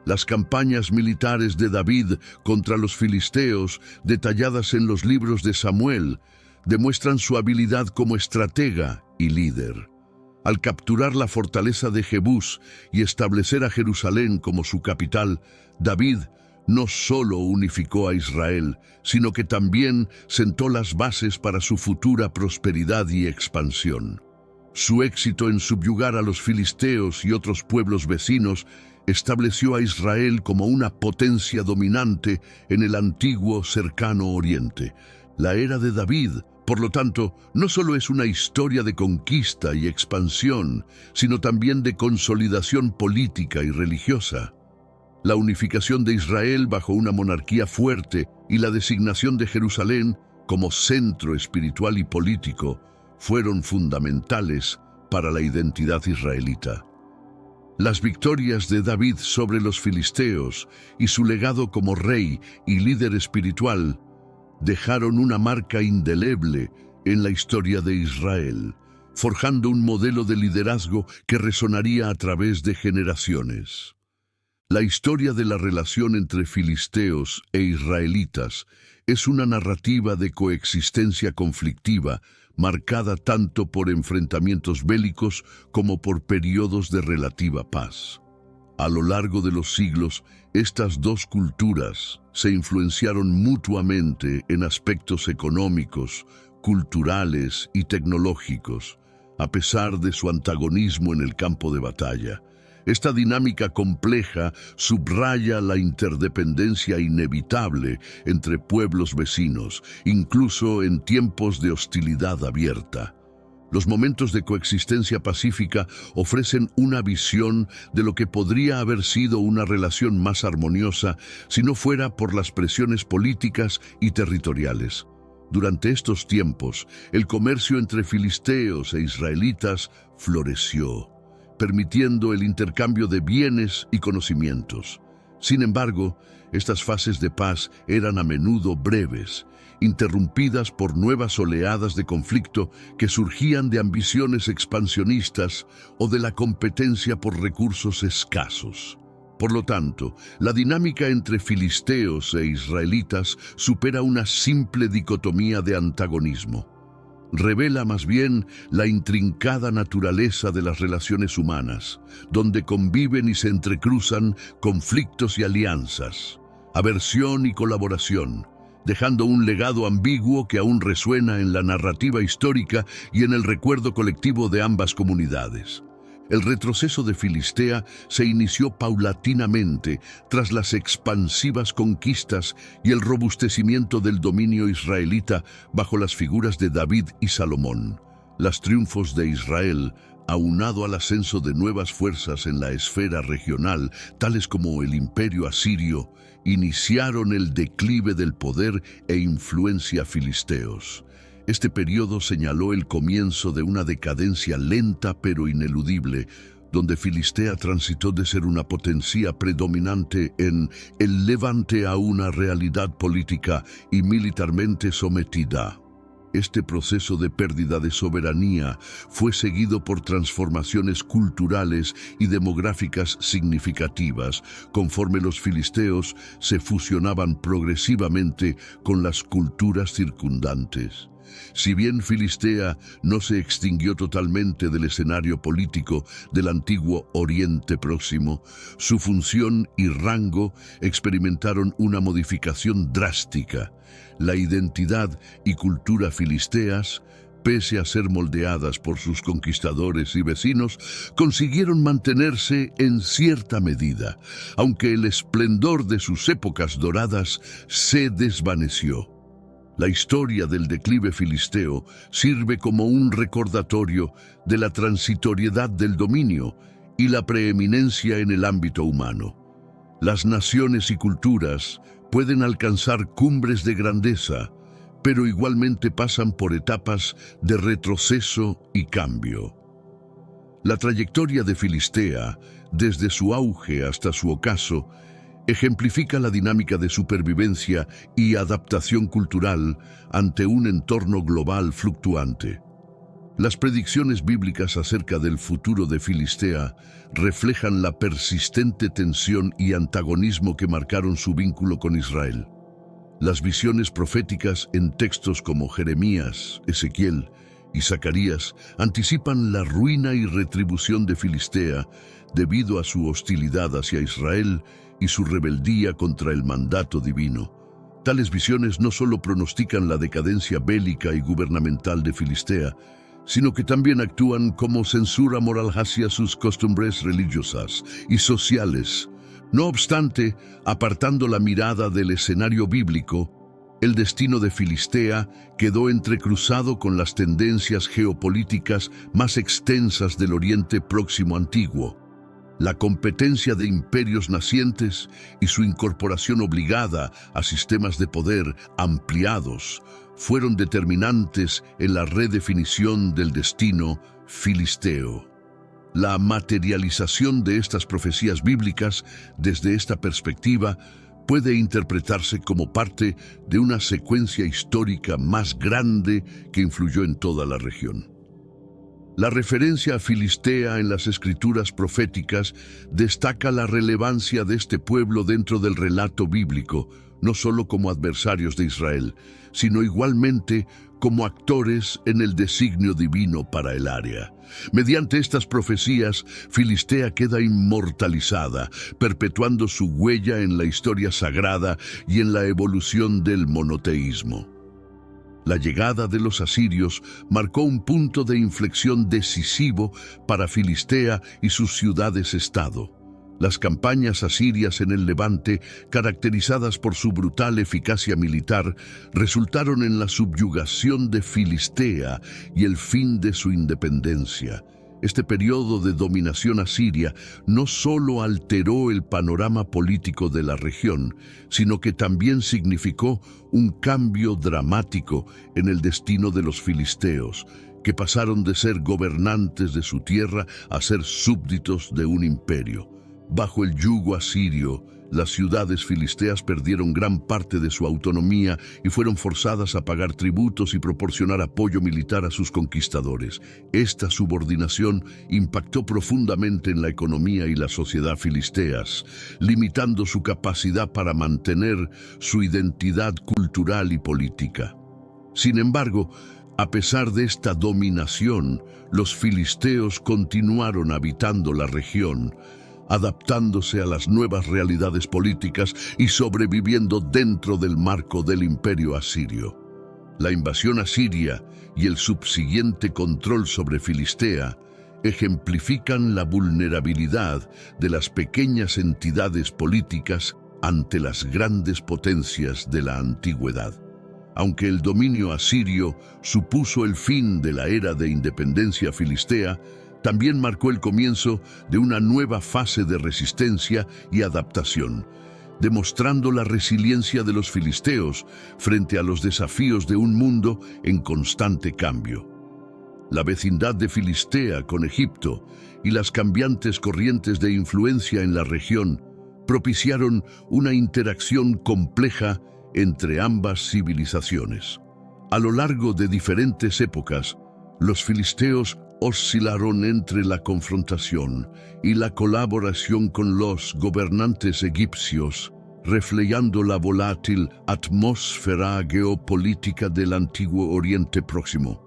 Las campañas militares de David contra los filisteos, detalladas en los libros de Samuel, demuestran su habilidad como estratega y líder. Al capturar la fortaleza de Jebús y establecer a Jerusalén como su capital, David no solo unificó a Israel, sino que también sentó las bases para su futura prosperidad y expansión. Su éxito en subyugar a los filisteos y otros pueblos vecinos estableció a Israel como una potencia dominante en el antiguo cercano Oriente. La era de David, por lo tanto, no solo es una historia de conquista y expansión, sino también de consolidación política y religiosa. La unificación de Israel bajo una monarquía fuerte y la designación de Jerusalén como centro espiritual y político fueron fundamentales para la identidad israelita. Las victorias de David sobre los filisteos y su legado como rey y líder espiritual dejaron una marca indeleble en la historia de Israel, forjando un modelo de liderazgo que resonaría a través de generaciones. La historia de la relación entre filisteos e israelitas es una narrativa de coexistencia conflictiva, marcada tanto por enfrentamientos bélicos como por periodos de relativa paz. A lo largo de los siglos, estas dos culturas se influenciaron mutuamente en aspectos económicos, culturales y tecnológicos, a pesar de su antagonismo en el campo de batalla. Esta dinámica compleja subraya la interdependencia inevitable entre pueblos vecinos, incluso en tiempos de hostilidad abierta. Los momentos de coexistencia pacífica ofrecen una visión de lo que podría haber sido una relación más armoniosa si no fuera por las presiones políticas y territoriales. Durante estos tiempos, el comercio entre filisteos e israelitas floreció, permitiendo el intercambio de bienes y conocimientos. Sin embargo, estas fases de paz eran a menudo breves, interrumpidas por nuevas oleadas de conflicto que surgían de ambiciones expansionistas o de la competencia por recursos escasos. Por lo tanto, la dinámica entre filisteos e israelitas supera una simple dicotomía de antagonismo. Revela más bien la intrincada naturaleza de las relaciones humanas, donde conviven y se entrecruzan conflictos y alianzas, aversión y colaboración, dejando un legado ambiguo que aún resuena en la narrativa histórica y en el recuerdo colectivo de ambas comunidades. El retroceso de Filistea se inició paulatinamente tras las expansivas conquistas y el robustecimiento del dominio israelita bajo las figuras de David y Salomón. Los triunfos de Israel, aunado al ascenso de nuevas fuerzas en la esfera regional, tales como el Imperio Asirio, iniciaron el declive del poder e influencia filisteos. Este periodo señaló el comienzo de una decadencia lenta pero ineludible, donde Filistea transitó de ser una potencia predominante en el Levante a una realidad política y militarmente sometida. Este proceso de pérdida de soberanía fue seguido por transformaciones culturales y demográficas significativas, conforme los filisteos se fusionaban progresivamente con las culturas circundantes. Si bien Filistea no se extinguió totalmente del escenario político del antiguo Oriente Próximo, su función y rango experimentaron una modificación drástica. La identidad y cultura filisteas, pese a ser moldeadas por sus conquistadores y vecinos, consiguieron mantenerse en cierta medida, aunque el esplendor de sus épocas doradas se desvaneció. La historia del declive filisteo sirve como un recordatorio de la transitoriedad del dominio y la preeminencia en el ámbito humano. Las naciones y culturas pueden alcanzar cumbres de grandeza, pero igualmente pasan por etapas de retroceso y cambio. La trayectoria de Filistea, desde su auge hasta su ocaso, ejemplifica la dinámica de supervivencia y adaptación cultural ante un entorno global fluctuante. Las predicciones bíblicas acerca del futuro de Filistea reflejan la persistente tensión y antagonismo que marcaron su vínculo con Israel. Las visiones proféticas en textos como Jeremías, Ezequiel y Zacarías anticipan la ruina y retribución de Filistea debido a su hostilidad hacia Israel y su rebeldía contra el mandato divino. Tales visiones no solo pronostican la decadencia bélica y gubernamental de Filistea, sino que también actúan como censura moral hacia sus costumbres religiosas y sociales. No obstante, apartando la mirada del escenario bíblico, el destino de Filistea quedó entrecruzado con las tendencias geopolíticas más extensas del Oriente Próximo antiguo. La competencia de imperios nacientes y su incorporación obligada a sistemas de poder ampliados fueron determinantes en la redefinición del destino filisteo. La materialización de estas profecías bíblicas desde esta perspectiva puede interpretarse como parte de una secuencia histórica más grande que influyó en toda la región. La referencia a Filistea en las escrituras proféticas destaca la relevancia de este pueblo dentro del relato bíblico, no solo como adversarios de Israel, sino igualmente como actores en el designio divino para el área. Mediante estas profecías, Filistea queda inmortalizada, perpetuando su huella en la historia sagrada y en la evolución del monoteísmo. La llegada de los asirios marcó un punto de inflexión decisivo para Filistea y sus ciudades-estado. Las campañas asirias en el Levante, caracterizadas por su brutal eficacia militar, resultaron en la subyugación de Filistea y el fin de su independencia. Este periodo de dominación asiria no solo alteró el panorama político de la región, sino que también significó un cambio dramático en el destino de los filisteos, que pasaron de ser gobernantes de su tierra a ser súbditos de un imperio. Bajo el yugo asirio, las ciudades filisteas perdieron gran parte de su autonomía y fueron forzadas a pagar tributos y proporcionar apoyo militar a sus conquistadores. Esta subordinación impactó profundamente en la economía y la sociedad filisteas, limitando su capacidad para mantener su identidad cultural y política. Sin embargo, a pesar de esta dominación, los filisteos continuaron habitando la región, adaptándose a las nuevas realidades políticas y sobreviviendo dentro del marco del imperio asirio. La invasión asiria y el subsiguiente control sobre Filistea ejemplifican la vulnerabilidad de las pequeñas entidades políticas ante las grandes potencias de la antigüedad. Aunque el dominio asirio supuso el fin de la era de independencia filistea, también marcó el comienzo de una nueva fase de resistencia y adaptación, demostrando la resiliencia de los filisteos frente a los desafíos de un mundo en constante cambio. La vecindad de Filistea con Egipto y las cambiantes corrientes de influencia en la región propiciaron una interacción compleja entre ambas civilizaciones. A lo largo de diferentes épocas, los filisteos oscilaron entre la confrontación y la colaboración con los gobernantes egipcios, reflejando la volátil atmósfera geopolítica del antiguo Oriente Próximo.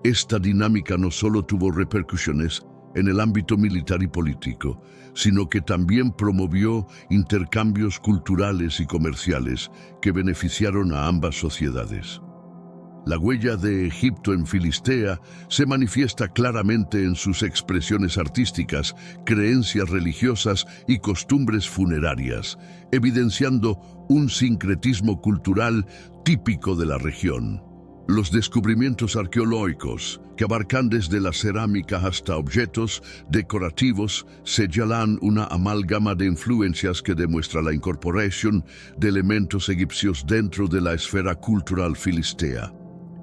Esta dinámica no solo tuvo repercusiones en el ámbito militar y político, sino que también promovió intercambios culturales y comerciales que beneficiaron a ambas sociedades. La huella de Egipto en Filistea se manifiesta claramente en sus expresiones artísticas, creencias religiosas y costumbres funerarias, evidenciando un sincretismo cultural típico de la región. Los descubrimientos arqueológicos, que abarcan desde la cerámica hasta objetos decorativos, señalan una amalgama de influencias que demuestra la incorporación de elementos egipcios dentro de la esfera cultural filistea.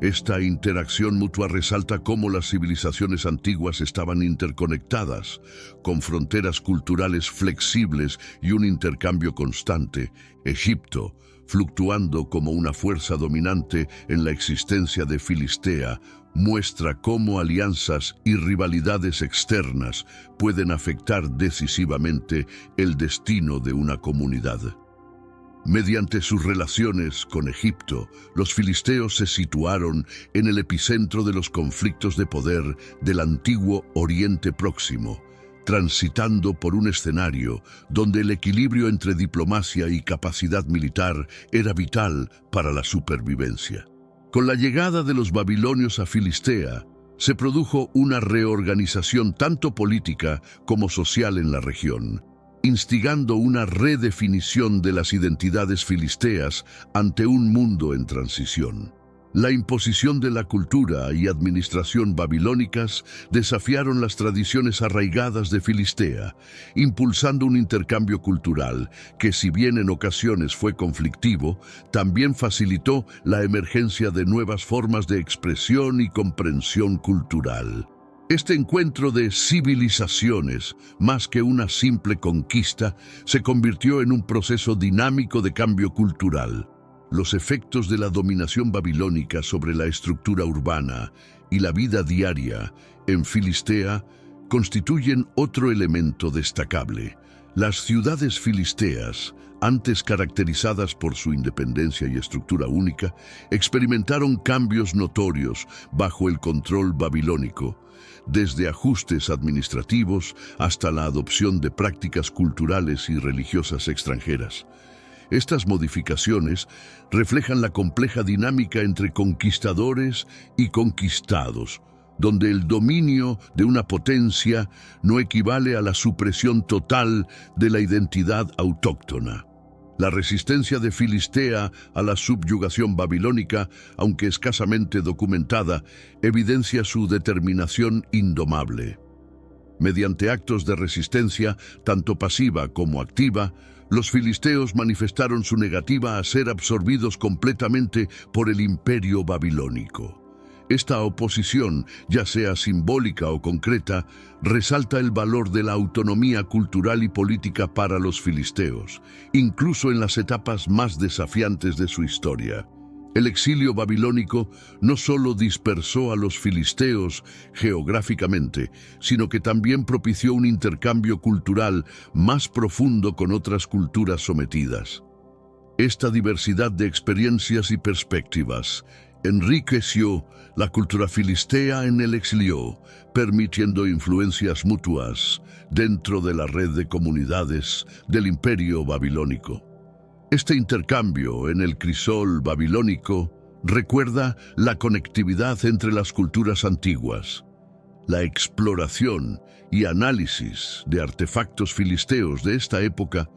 Esta interacción mutua resalta cómo las civilizaciones antiguas estaban interconectadas, con fronteras culturales flexibles y un intercambio constante. Egipto, fluctuando como una fuerza dominante en la existencia de Filistea, muestra cómo alianzas y rivalidades externas pueden afectar decisivamente el destino de una comunidad. Mediante sus relaciones con Egipto, los filisteos se situaron en el epicentro de los conflictos de poder del antiguo Oriente Próximo, transitando por un escenario donde el equilibrio entre diplomacia y capacidad militar era vital para la supervivencia. Con la llegada de los babilonios a Filistea, se produjo una reorganización tanto política como social en la región, instigando una redefinición de las identidades filisteas ante un mundo en transición. La imposición de la cultura y administración babilónicas desafiaron las tradiciones arraigadas de Filistea, impulsando un intercambio cultural que, si bien en ocasiones fue conflictivo, también facilitó la emergencia de nuevas formas de expresión y comprensión cultural. Este encuentro de civilizaciones, más que una simple conquista, se convirtió en un proceso dinámico de cambio cultural. Los efectos de la dominación babilónica sobre la estructura urbana y la vida diaria en Filistea constituyen otro elemento destacable. Las ciudades filisteas, antes caracterizadas por su independencia y estructura única, experimentaron cambios notorios bajo el control babilónico, desde ajustes administrativos hasta la adopción de prácticas culturales y religiosas extranjeras. Estas modificaciones reflejan la compleja dinámica entre conquistadores y conquistados, donde el dominio de una potencia no equivale a la supresión total de la identidad autóctona. La resistencia de Filistea a la subyugación babilónica, aunque escasamente documentada, evidencia su determinación indomable. Mediante actos de resistencia, tanto pasiva como activa, los filisteos manifestaron su negativa a ser absorbidos completamente por el imperio babilónico. Esta oposición, ya sea simbólica o concreta, resalta el valor de la autonomía cultural y política para los filisteos, incluso en las etapas más desafiantes de su historia. El exilio babilónico no solo dispersó a los filisteos geográficamente, sino que también propició un intercambio cultural más profundo con otras culturas sometidas. Esta diversidad de experiencias y perspectivas enriqueció la cultura filistea en el exilio, permitiendo influencias mutuas dentro de la red de comunidades del imperio babilónico. Este intercambio en el crisol babilónico recuerda la conectividad entre las culturas antiguas. La exploración y análisis de artefactos filisteos de esta época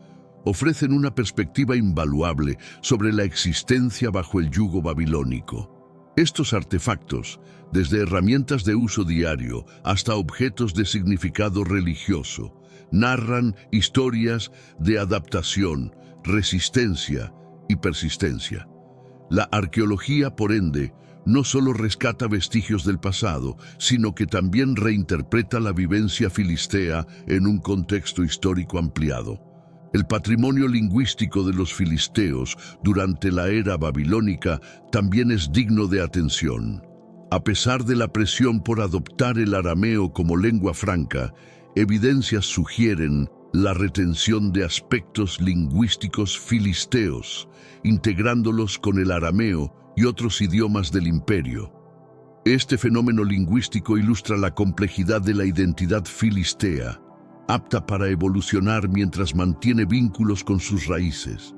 ofrecen una perspectiva invaluable sobre la existencia bajo el yugo babilónico. Estos artefactos, desde herramientas de uso diario hasta objetos de significado religioso, narran historias de adaptación, resistencia y persistencia. La arqueología, por ende, no solo rescata vestigios del pasado, sino que también reinterpreta la vivencia filistea en un contexto histórico ampliado. El patrimonio lingüístico de los filisteos durante la era babilónica también es digno de atención. A pesar de la presión por adoptar el arameo como lengua franca, evidencias sugieren la retención de aspectos lingüísticos filisteos, integrándolos con el arameo y otros idiomas del imperio. Este fenómeno lingüístico ilustra la complejidad de la identidad filistea, apta para evolucionar mientras mantiene vínculos con sus raíces.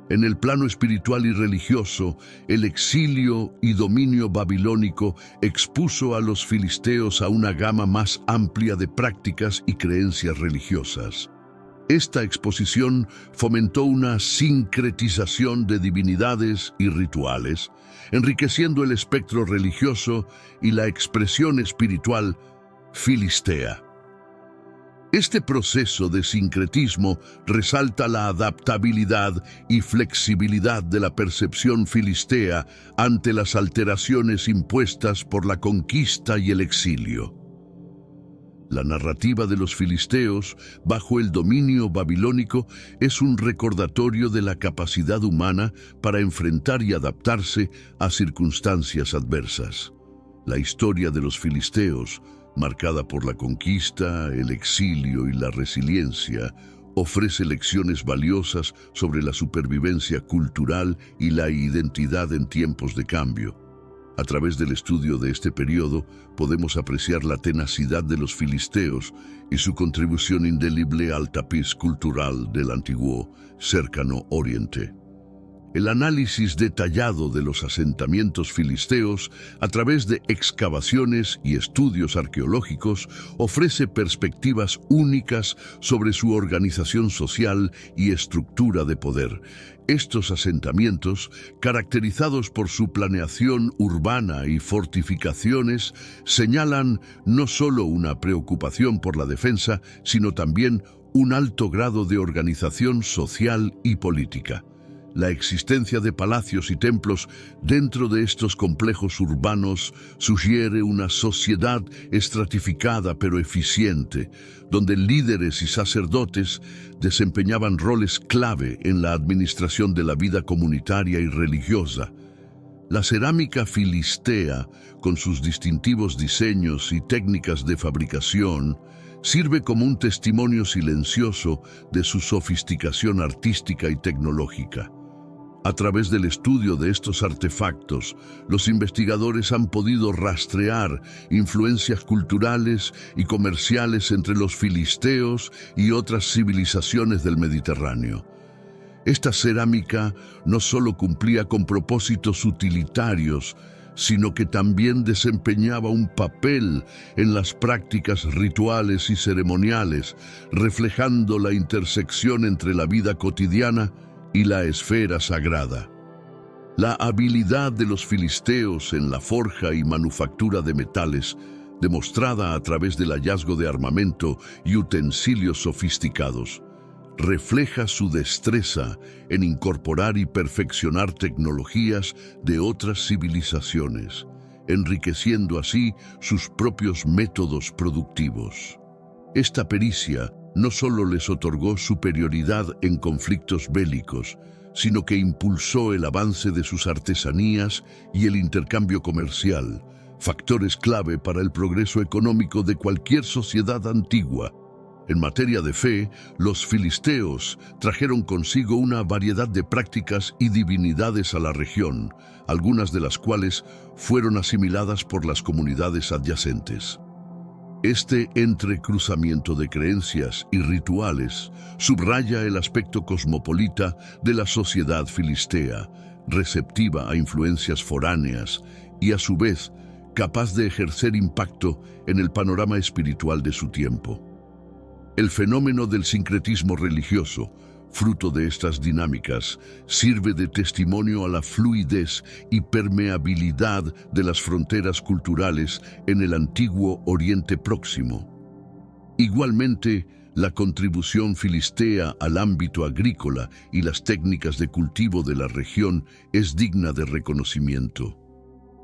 En el plano espiritual y religioso, el exilio y dominio babilónico expuso a los filisteos a una gama más amplia de prácticas y creencias religiosas. Esta exposición fomentó una sincretización de divinidades y rituales, enriqueciendo el espectro religioso y la expresión espiritual filistea. Este proceso de sincretismo resalta la adaptabilidad y flexibilidad de la percepción filistea ante las alteraciones impuestas por la conquista y el exilio. La narrativa de los filisteos bajo el dominio babilónico es un recordatorio de la capacidad humana para enfrentar y adaptarse a circunstancias adversas. La historia de los filisteos, marcada por la conquista, el exilio y la resiliencia, ofrece lecciones valiosas sobre la supervivencia cultural y la identidad en tiempos de cambio. A través del estudio de este periodo, podemos apreciar la tenacidad de los filisteos y su contribución indeleble al tapiz cultural del antiguo Cercano Oriente. El análisis detallado de los asentamientos filisteos a través de excavaciones y estudios arqueológicos ofrece perspectivas únicas sobre su organización social y estructura de poder. Estos asentamientos, caracterizados por su planeación urbana y fortificaciones, señalan no solo una preocupación por la defensa, sino también un alto grado de organización social y política. La existencia de palacios y templos dentro de estos complejos urbanos sugiere una sociedad estratificada pero eficiente, donde líderes y sacerdotes desempeñaban roles clave en la administración de la vida comunitaria y religiosa. La cerámica filistea, con sus distintivos diseños y técnicas de fabricación, sirve como un testimonio silencioso de su sofisticación artística y tecnológica. A través del estudio de estos artefactos, los investigadores han podido rastrear influencias culturales y comerciales entre los filisteos y otras civilizaciones del Mediterráneo. Esta cerámica no solo cumplía con propósitos utilitarios, sino que también desempeñaba un papel en las prácticas rituales y ceremoniales, reflejando la intersección entre la vida cotidiana y la esfera sagrada. La habilidad de los filisteos en la forja y manufactura de metales, demostrada a través del hallazgo de armamento y utensilios sofisticados, refleja su destreza en incorporar y perfeccionar tecnologías de otras civilizaciones, enriqueciendo así sus propios métodos productivos. Esta pericia no solo les otorgó superioridad en conflictos bélicos, sino que impulsó el avance de sus artesanías y el intercambio comercial, factores clave para el progreso económico de cualquier sociedad antigua. En materia de fe, los filisteos trajeron consigo una variedad de prácticas y divinidades a la región, algunas de las cuales fueron asimiladas por las comunidades adyacentes. Este entrecruzamiento de creencias y rituales subraya el aspecto cosmopolita de la sociedad filistea, receptiva a influencias foráneas y a su vez capaz de ejercer impacto en el panorama espiritual de su tiempo. El fenómeno del sincretismo religioso, fruto de estas dinámicas, sirve de testimonio a la fluidez y permeabilidad de las fronteras culturales en el antiguo Oriente Próximo. Igualmente, la contribución filistea al ámbito agrícola y las técnicas de cultivo de la región es digna de reconocimiento.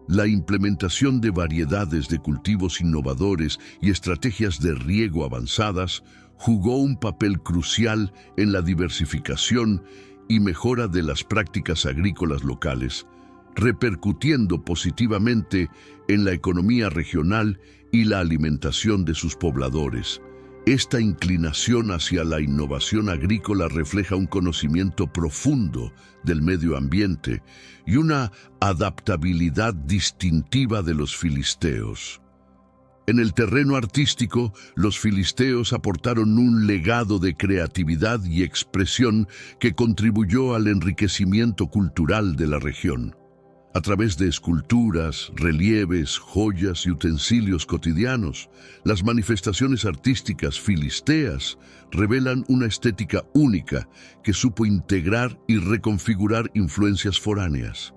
La implementación de variedades de cultivos innovadores y estrategias de riego avanzadas jugó un papel crucial en la diversificación y mejora de las prácticas agrícolas locales, repercutiendo positivamente en la economía regional y la alimentación de sus pobladores. Esta inclinación hacia la innovación agrícola refleja un conocimiento profundo del medio ambiente y una adaptabilidad distintiva de los filisteos. En el terreno artístico, los filisteos aportaron un legado de creatividad y expresión que contribuyó al enriquecimiento cultural de la región. A través de esculturas, relieves, joyas y utensilios cotidianos, las manifestaciones artísticas filisteas revelan una estética única que supo integrar y reconfigurar influencias foráneas.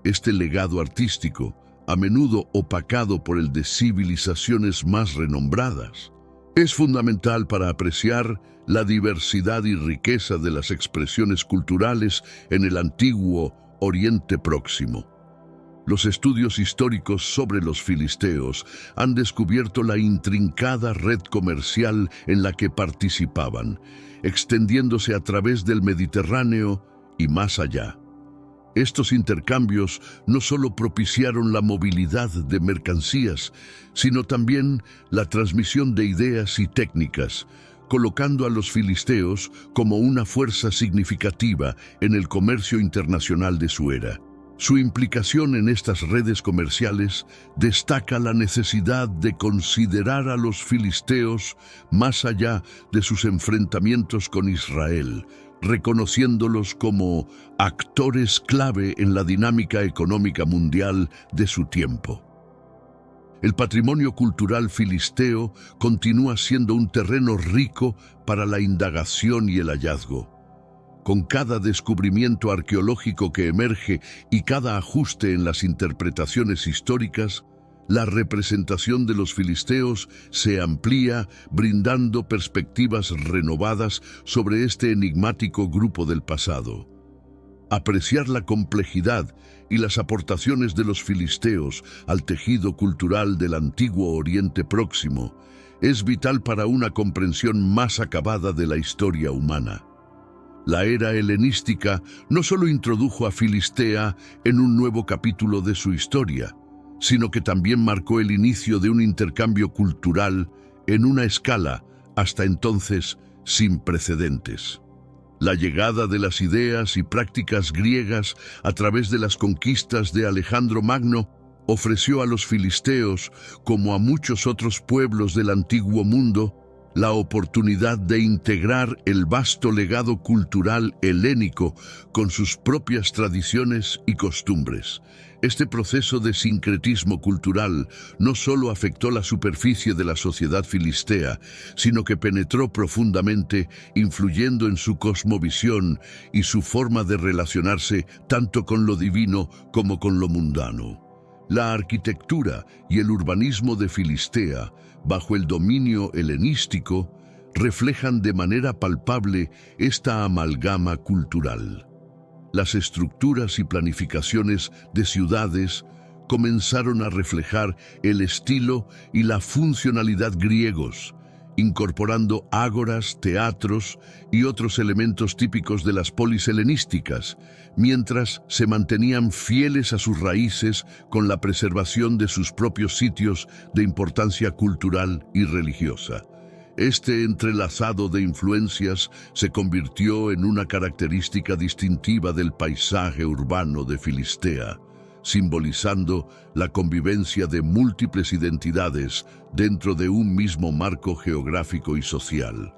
Este legado artístico, a menudo opacado por el de civilizaciones más renombradas, es fundamental para apreciar la diversidad y riqueza de las expresiones culturales en el antiguo Oriente Próximo. Los estudios históricos sobre los filisteos han descubierto la intrincada red comercial en la que participaban, extendiéndose a través del Mediterráneo y más allá. Estos intercambios no solo propiciaron la movilidad de mercancías, sino también la transmisión de ideas y técnicas, colocando a los filisteos como una fuerza significativa en el comercio internacional de su era. Su implicación en estas redes comerciales destaca la necesidad de considerar a los filisteos más allá de sus enfrentamientos con Israel, reconociéndolos como actores clave en la dinámica económica mundial de su tiempo. El patrimonio cultural filisteo continúa siendo un terreno rico para la indagación y el hallazgo. Con cada descubrimiento arqueológico que emerge y cada ajuste en las interpretaciones históricas, la representación de los filisteos se amplía, brindando perspectivas renovadas sobre este enigmático grupo del pasado. Apreciar la complejidad y las aportaciones de los filisteos al tejido cultural del antiguo Oriente Próximo es vital para una comprensión más acabada de la historia humana. La era helenística no solo introdujo a Filistea en un nuevo capítulo de su historia, sino que también marcó el inicio de un intercambio cultural en una escala hasta entonces sin precedentes. La llegada de las ideas y prácticas griegas a través de las conquistas de Alejandro Magno ofreció a los filisteos, como a muchos otros pueblos del antiguo mundo, la oportunidad de integrar el vasto legado cultural helénico con sus propias tradiciones y costumbres. Este proceso de sincretismo cultural no solo afectó la superficie de la sociedad filistea, sino que penetró profundamente, influyendo en su cosmovisión y su forma de relacionarse tanto con lo divino como con lo mundano. La arquitectura y el urbanismo de Filistea, bajo el dominio helenístico, reflejan de manera palpable esta amalgama cultural. Las estructuras y planificaciones de ciudades comenzaron a reflejar el estilo y la funcionalidad griegos, incorporando ágoras, teatros y otros elementos típicos de las polis helenísticas, mientras se mantenían fieles a sus raíces con la preservación de sus propios sitios de importancia cultural y religiosa. Este entrelazado de influencias se convirtió en una característica distintiva del paisaje urbano de Filistea, simbolizando la convivencia de múltiples identidades dentro de un mismo marco geográfico y social.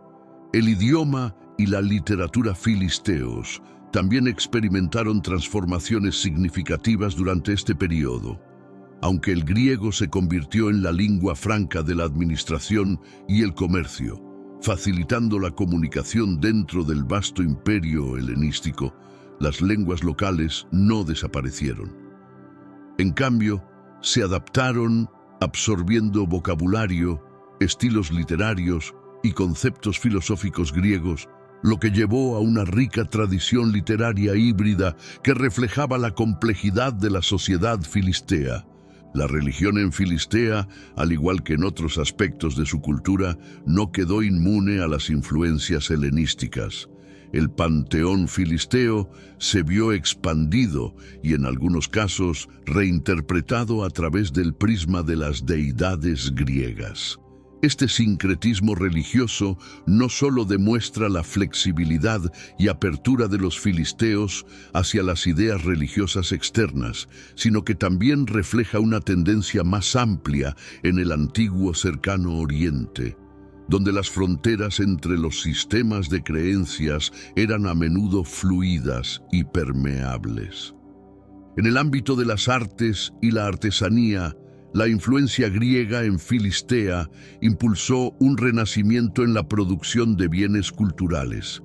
El idioma y la literatura filisteos también experimentaron transformaciones significativas durante este periodo. Aunque el griego se convirtió en la lengua franca de la administración y el comercio, facilitando la comunicación dentro del vasto imperio helenístico, las lenguas locales no desaparecieron. En cambio, se adaptaron, absorbiendo vocabulario, estilos literarios y conceptos filosóficos griegos, lo que llevó a una rica tradición literaria híbrida que reflejaba la complejidad de la sociedad filistea. La religión en Filistea, al igual que en otros aspectos de su cultura, no quedó inmune a las influencias helenísticas. El panteón filisteo se vio expandido y en algunos casos reinterpretado a través del prisma de las deidades griegas. Este sincretismo religioso no solo demuestra la flexibilidad y apertura de los filisteos hacia las ideas religiosas externas, sino que también refleja una tendencia más amplia en el antiguo cercano Oriente, donde las fronteras entre los sistemas de creencias eran a menudo fluidas y permeables. En el ámbito de las artes y la artesanía, la influencia griega en Filistea impulsó un renacimiento en la producción de bienes culturales.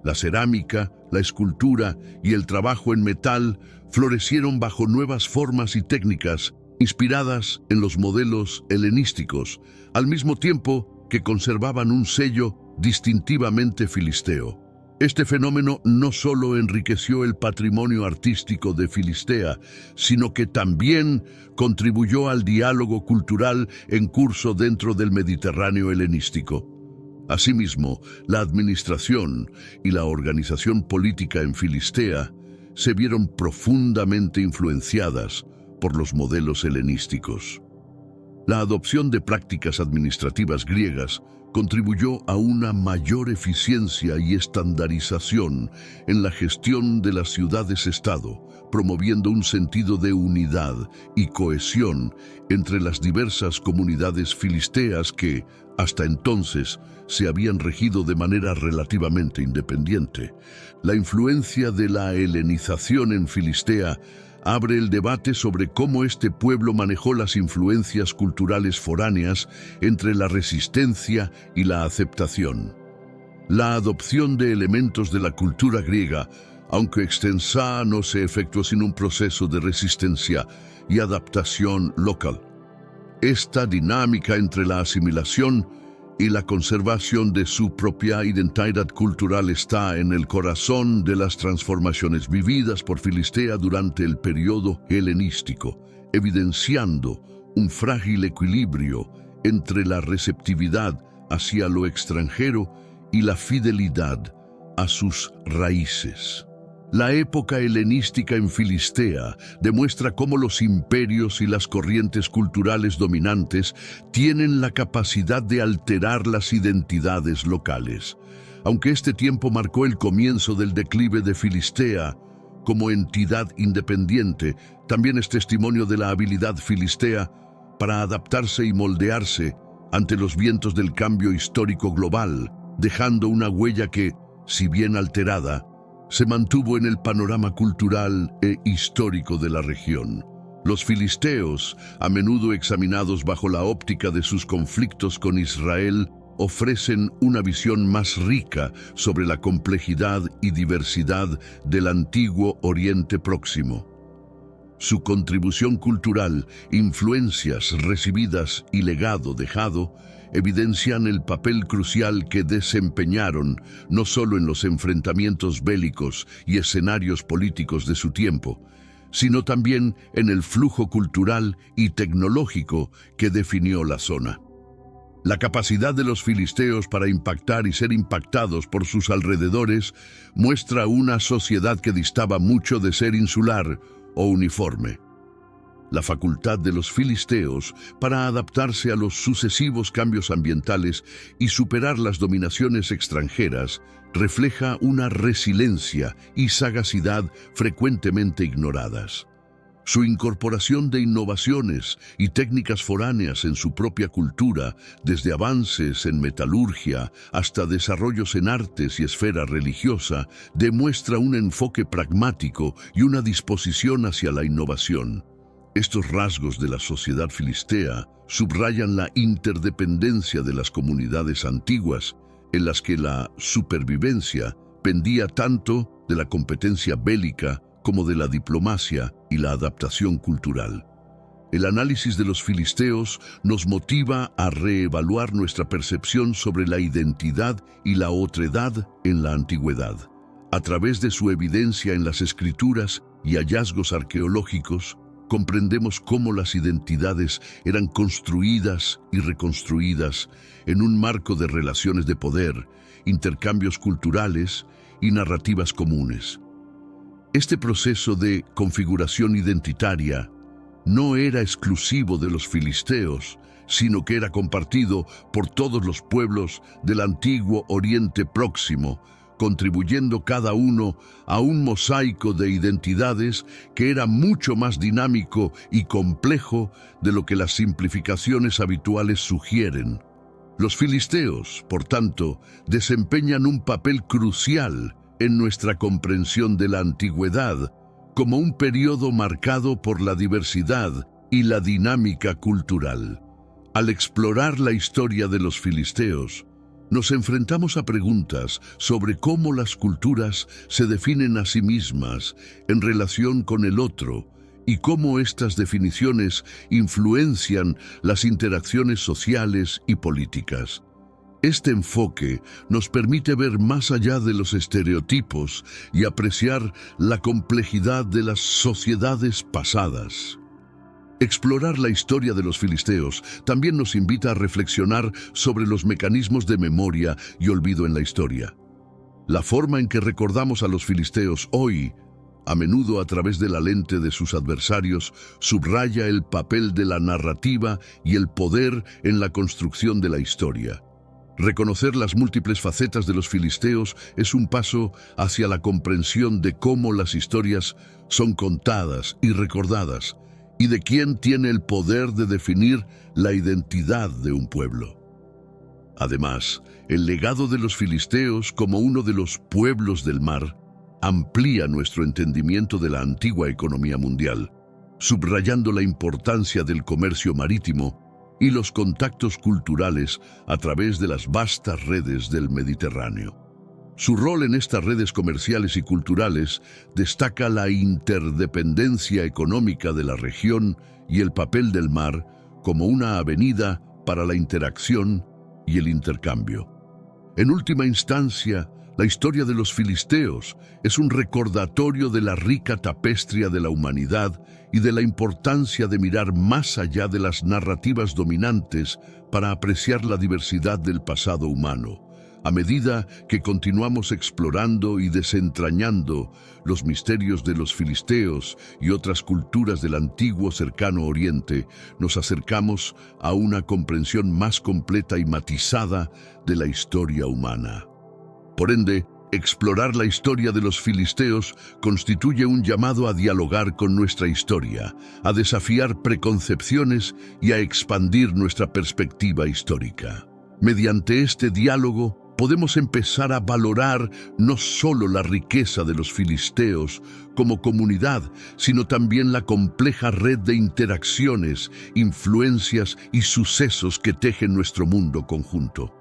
La cerámica, la escultura y el trabajo en metal florecieron bajo nuevas formas y técnicas inspiradas en los modelos helenísticos, al mismo tiempo que conservaban un sello distintivamente filisteo. Este fenómeno no solo enriqueció el patrimonio artístico de Filistea, sino que también contribuyó al diálogo cultural en curso dentro del Mediterráneo helenístico. Asimismo, la administración y la organización política en Filistea se vieron profundamente influenciadas por los modelos helenísticos. La adopción de prácticas administrativas griegas contribuyó a una mayor eficiencia y estandarización en la gestión de las ciudades-estado, promoviendo un sentido de unidad y cohesión entre las diversas comunidades filisteas que, hasta entonces, se habían regido de manera relativamente independiente. La influencia de la helenización en Filistea abre el debate sobre cómo este pueblo manejó las influencias culturales foráneas entre la resistencia y la aceptación. La adopción de elementos de la cultura griega, aunque extensa, no se efectuó sin un proceso de resistencia y adaptación local. Esta dinámica entre la asimilación y la conservación de su propia identidad cultural está en el corazón de las transformaciones vividas por Filistea durante el periodo helenístico, evidenciando un frágil equilibrio entre la receptividad hacia lo extranjero y la fidelidad a sus raíces. La época helenística en Filistea demuestra cómo los imperios y las corrientes culturales dominantes tienen la capacidad de alterar las identidades locales. Aunque este tiempo marcó el comienzo del declive de Filistea como entidad independiente, también es testimonio de la habilidad filistea para adaptarse y moldearse ante los vientos del cambio histórico global, dejando una huella que, si bien alterada, se mantuvo en el panorama cultural e histórico de la región. Los filisteos, a menudo examinados bajo la óptica de sus conflictos con Israel, ofrecen una visión más rica sobre la complejidad y diversidad del antiguo Oriente Próximo. Su contribución cultural, influencias recibidas y legado dejado evidencian el papel crucial que desempeñaron no solo en los enfrentamientos bélicos y escenarios políticos de su tiempo, sino también en el flujo cultural y tecnológico que definió la zona. La capacidad de los filisteos para impactar y ser impactados por sus alrededores muestra una sociedad que distaba mucho de ser insular o uniforme. La facultad de los filisteos para adaptarse a los sucesivos cambios ambientales y superar las dominaciones extranjeras refleja una resiliencia y sagacidad frecuentemente ignoradas. Su incorporación de innovaciones y técnicas foráneas en su propia cultura, desde avances en metalurgia hasta desarrollos en artes y esfera religiosa, demuestra un enfoque pragmático y una disposición hacia la innovación. Estos rasgos de la sociedad filistea subrayan la interdependencia de las comunidades antiguas, en las que la supervivencia pendía tanto de la competencia bélica como de la diplomacia y la adaptación cultural. El análisis de los filisteos nos motiva a reevaluar nuestra percepción sobre la identidad y la otredad en la antigüedad. A través de su evidencia en las escrituras y hallazgos arqueológicos, comprendemos cómo las identidades eran construidas y reconstruidas en un marco de relaciones de poder, intercambios culturales y narrativas comunes. Este proceso de configuración identitaria no era exclusivo de los filisteos, sino que era compartido por todos los pueblos del antiguo Oriente Próximo, contribuyendo cada uno a un mosaico de identidades que era mucho más dinámico y complejo de lo que las simplificaciones habituales sugieren. Los filisteos, por tanto, desempeñan un papel crucial en nuestra comprensión de la antigüedad, como un periodo marcado por la diversidad y la dinámica cultural. Al explorar la historia de los filisteos, nos enfrentamos a preguntas sobre cómo las culturas se definen a sí mismas en relación con el otro y cómo estas definiciones influencian las interacciones sociales y políticas. Este enfoque nos permite ver más allá de los estereotipos y apreciar la complejidad de las sociedades pasadas. Explorar la historia de los filisteos también nos invita a reflexionar sobre los mecanismos de memoria y olvido en la historia. La forma en que recordamos a los filisteos hoy, a menudo a través de la lente de sus adversarios, subraya el papel de la narrativa y el poder en la construcción de la historia. Reconocer las múltiples facetas de los filisteos es un paso hacia la comprensión de cómo las historias son contadas y recordadas, y de quién tiene el poder de definir la identidad de un pueblo. Además, el legado de los filisteos como uno de los pueblos del mar amplía nuestro entendimiento de la antigua economía mundial, subrayando la importancia del comercio marítimo y los contactos culturales a través de las vastas redes del Mediterráneo. Su rol en estas redes comerciales y culturales destaca la interdependencia económica de la región y el papel del mar como una avenida para la interacción y el intercambio. En última instancia, la historia de los filisteos es un recordatorio de la rica tapestría de la humanidad y de la importancia de mirar más allá de las narrativas dominantes para apreciar la diversidad del pasado humano. A medida que continuamos explorando y desentrañando los misterios de los filisteos y otras culturas del antiguo cercano oriente, nos acercamos a una comprensión más completa y matizada de la historia humana. Por ende, explorar la historia de los filisteos constituye un llamado a dialogar con nuestra historia, a desafiar preconcepciones y a expandir nuestra perspectiva histórica. Mediante este diálogo, podemos empezar a valorar no solo la riqueza de los filisteos como comunidad, sino también la compleja red de interacciones, influencias y sucesos que tejen nuestro mundo conjunto.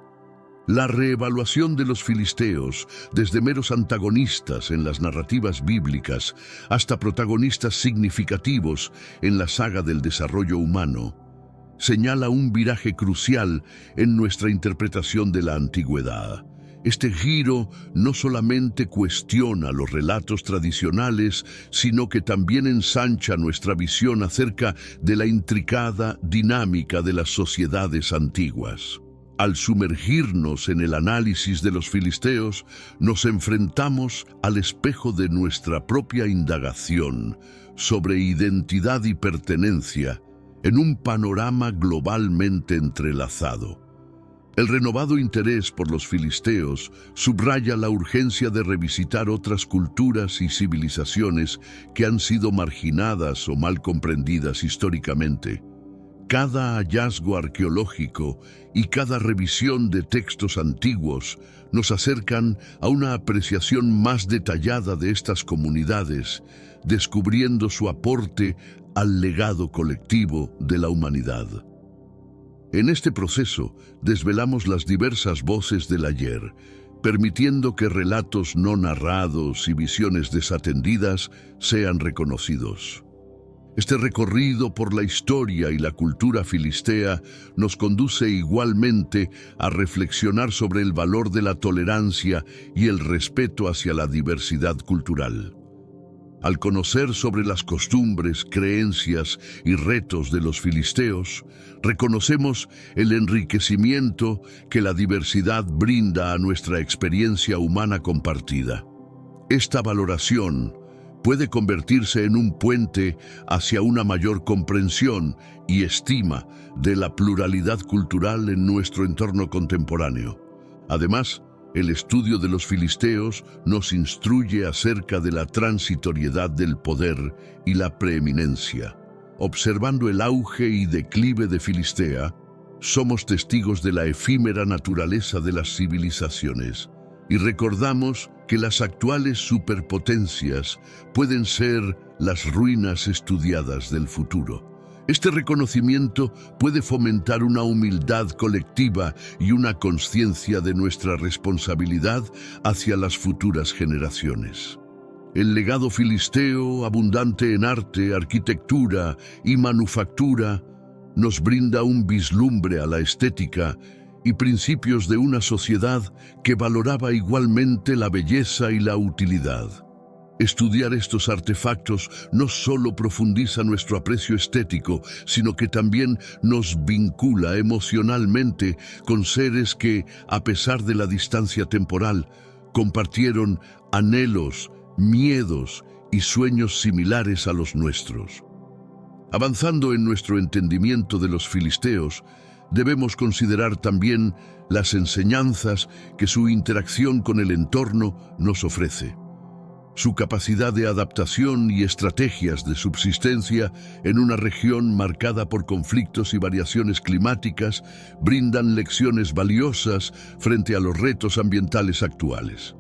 La reevaluación de los filisteos, desde meros antagonistas en las narrativas bíblicas hasta protagonistas significativos en la saga del desarrollo humano, señala un viraje crucial en nuestra interpretación de la antigüedad. Este giro no solamente cuestiona los relatos tradicionales, sino que también ensancha nuestra visión acerca de la intricada dinámica de las sociedades antiguas. Al sumergirnos en el análisis de los filisteos, nos enfrentamos al espejo de nuestra propia indagación sobre identidad y pertenencia en un panorama globalmente entrelazado. El renovado interés por los filisteos subraya la urgencia de revisitar otras culturas y civilizaciones que han sido marginadas o mal comprendidas históricamente. Cada hallazgo arqueológico y cada revisión de textos antiguos nos acercan a una apreciación más detallada de estas comunidades, descubriendo su aporte al legado colectivo de la humanidad. En este proceso, desvelamos las diversas voces del ayer, permitiendo que relatos no narrados y visiones desatendidas sean reconocidos. Este recorrido por la historia y la cultura filistea nos conduce igualmente a reflexionar sobre el valor de la tolerancia y el respeto hacia la diversidad cultural. Al conocer sobre las costumbres, creencias y retos de los filisteos, reconocemos el enriquecimiento que la diversidad brinda a nuestra experiencia humana compartida. Esta valoración puede convertirse en un puente hacia una mayor comprensión y estima de la pluralidad cultural en nuestro entorno contemporáneo. Además, el estudio de los filisteos nos instruye acerca de la transitoriedad del poder y la preeminencia. Observando el auge y declive de Filistea, somos testigos de la efímera naturaleza de las civilizaciones y recordamos que las actuales superpotencias pueden ser las ruinas estudiadas del futuro. Este reconocimiento puede fomentar una humildad colectiva y una conciencia de nuestra responsabilidad hacia las futuras generaciones. El legado filisteo, abundante en arte, arquitectura y manufactura, nos brinda un vislumbre a la estética y principios de una sociedad que valoraba igualmente la belleza y la utilidad. Estudiar estos artefactos no solo profundiza nuestro aprecio estético, sino que también nos vincula emocionalmente con seres que, a pesar de la distancia temporal, compartieron anhelos, miedos y sueños similares a los nuestros. Avanzando en nuestro entendimiento de los filisteos, debemos considerar también las enseñanzas que su interacción con el entorno nos ofrece. Su capacidad de adaptación y estrategias de subsistencia en una región marcada por conflictos y variaciones climáticas brindan lecciones valiosas frente a los retos ambientales actuales.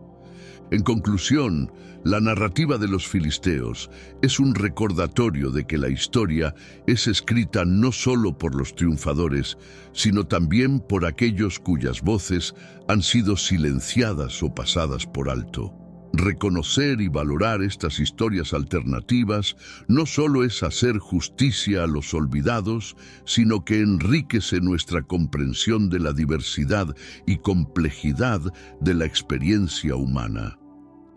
En conclusión, la narrativa de los filisteos es un recordatorio de que la historia es escrita no solo por los triunfadores, sino también por aquellos cuyas voces han sido silenciadas o pasadas por alto. Reconocer y valorar estas historias alternativas no solo es hacer justicia a los olvidados, sino que enriquece nuestra comprensión de la diversidad y complejidad de la experiencia humana.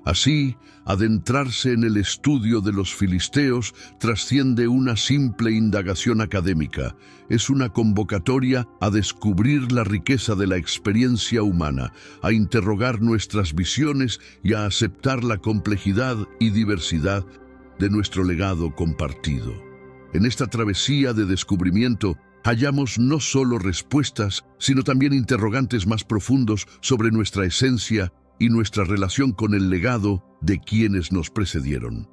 Así, adentrarse en el estudio de los filisteos trasciende una simple indagación académica. Es una convocatoria a descubrir la riqueza de la experiencia humana, a interrogar nuestras visiones y a aceptar la complejidad y diversidad de nuestro legado compartido. En esta travesía de descubrimiento, hallamos no solo respuestas, sino también interrogantes más profundos sobre nuestra esencia y nuestra relación con el legado de quienes nos precedieron.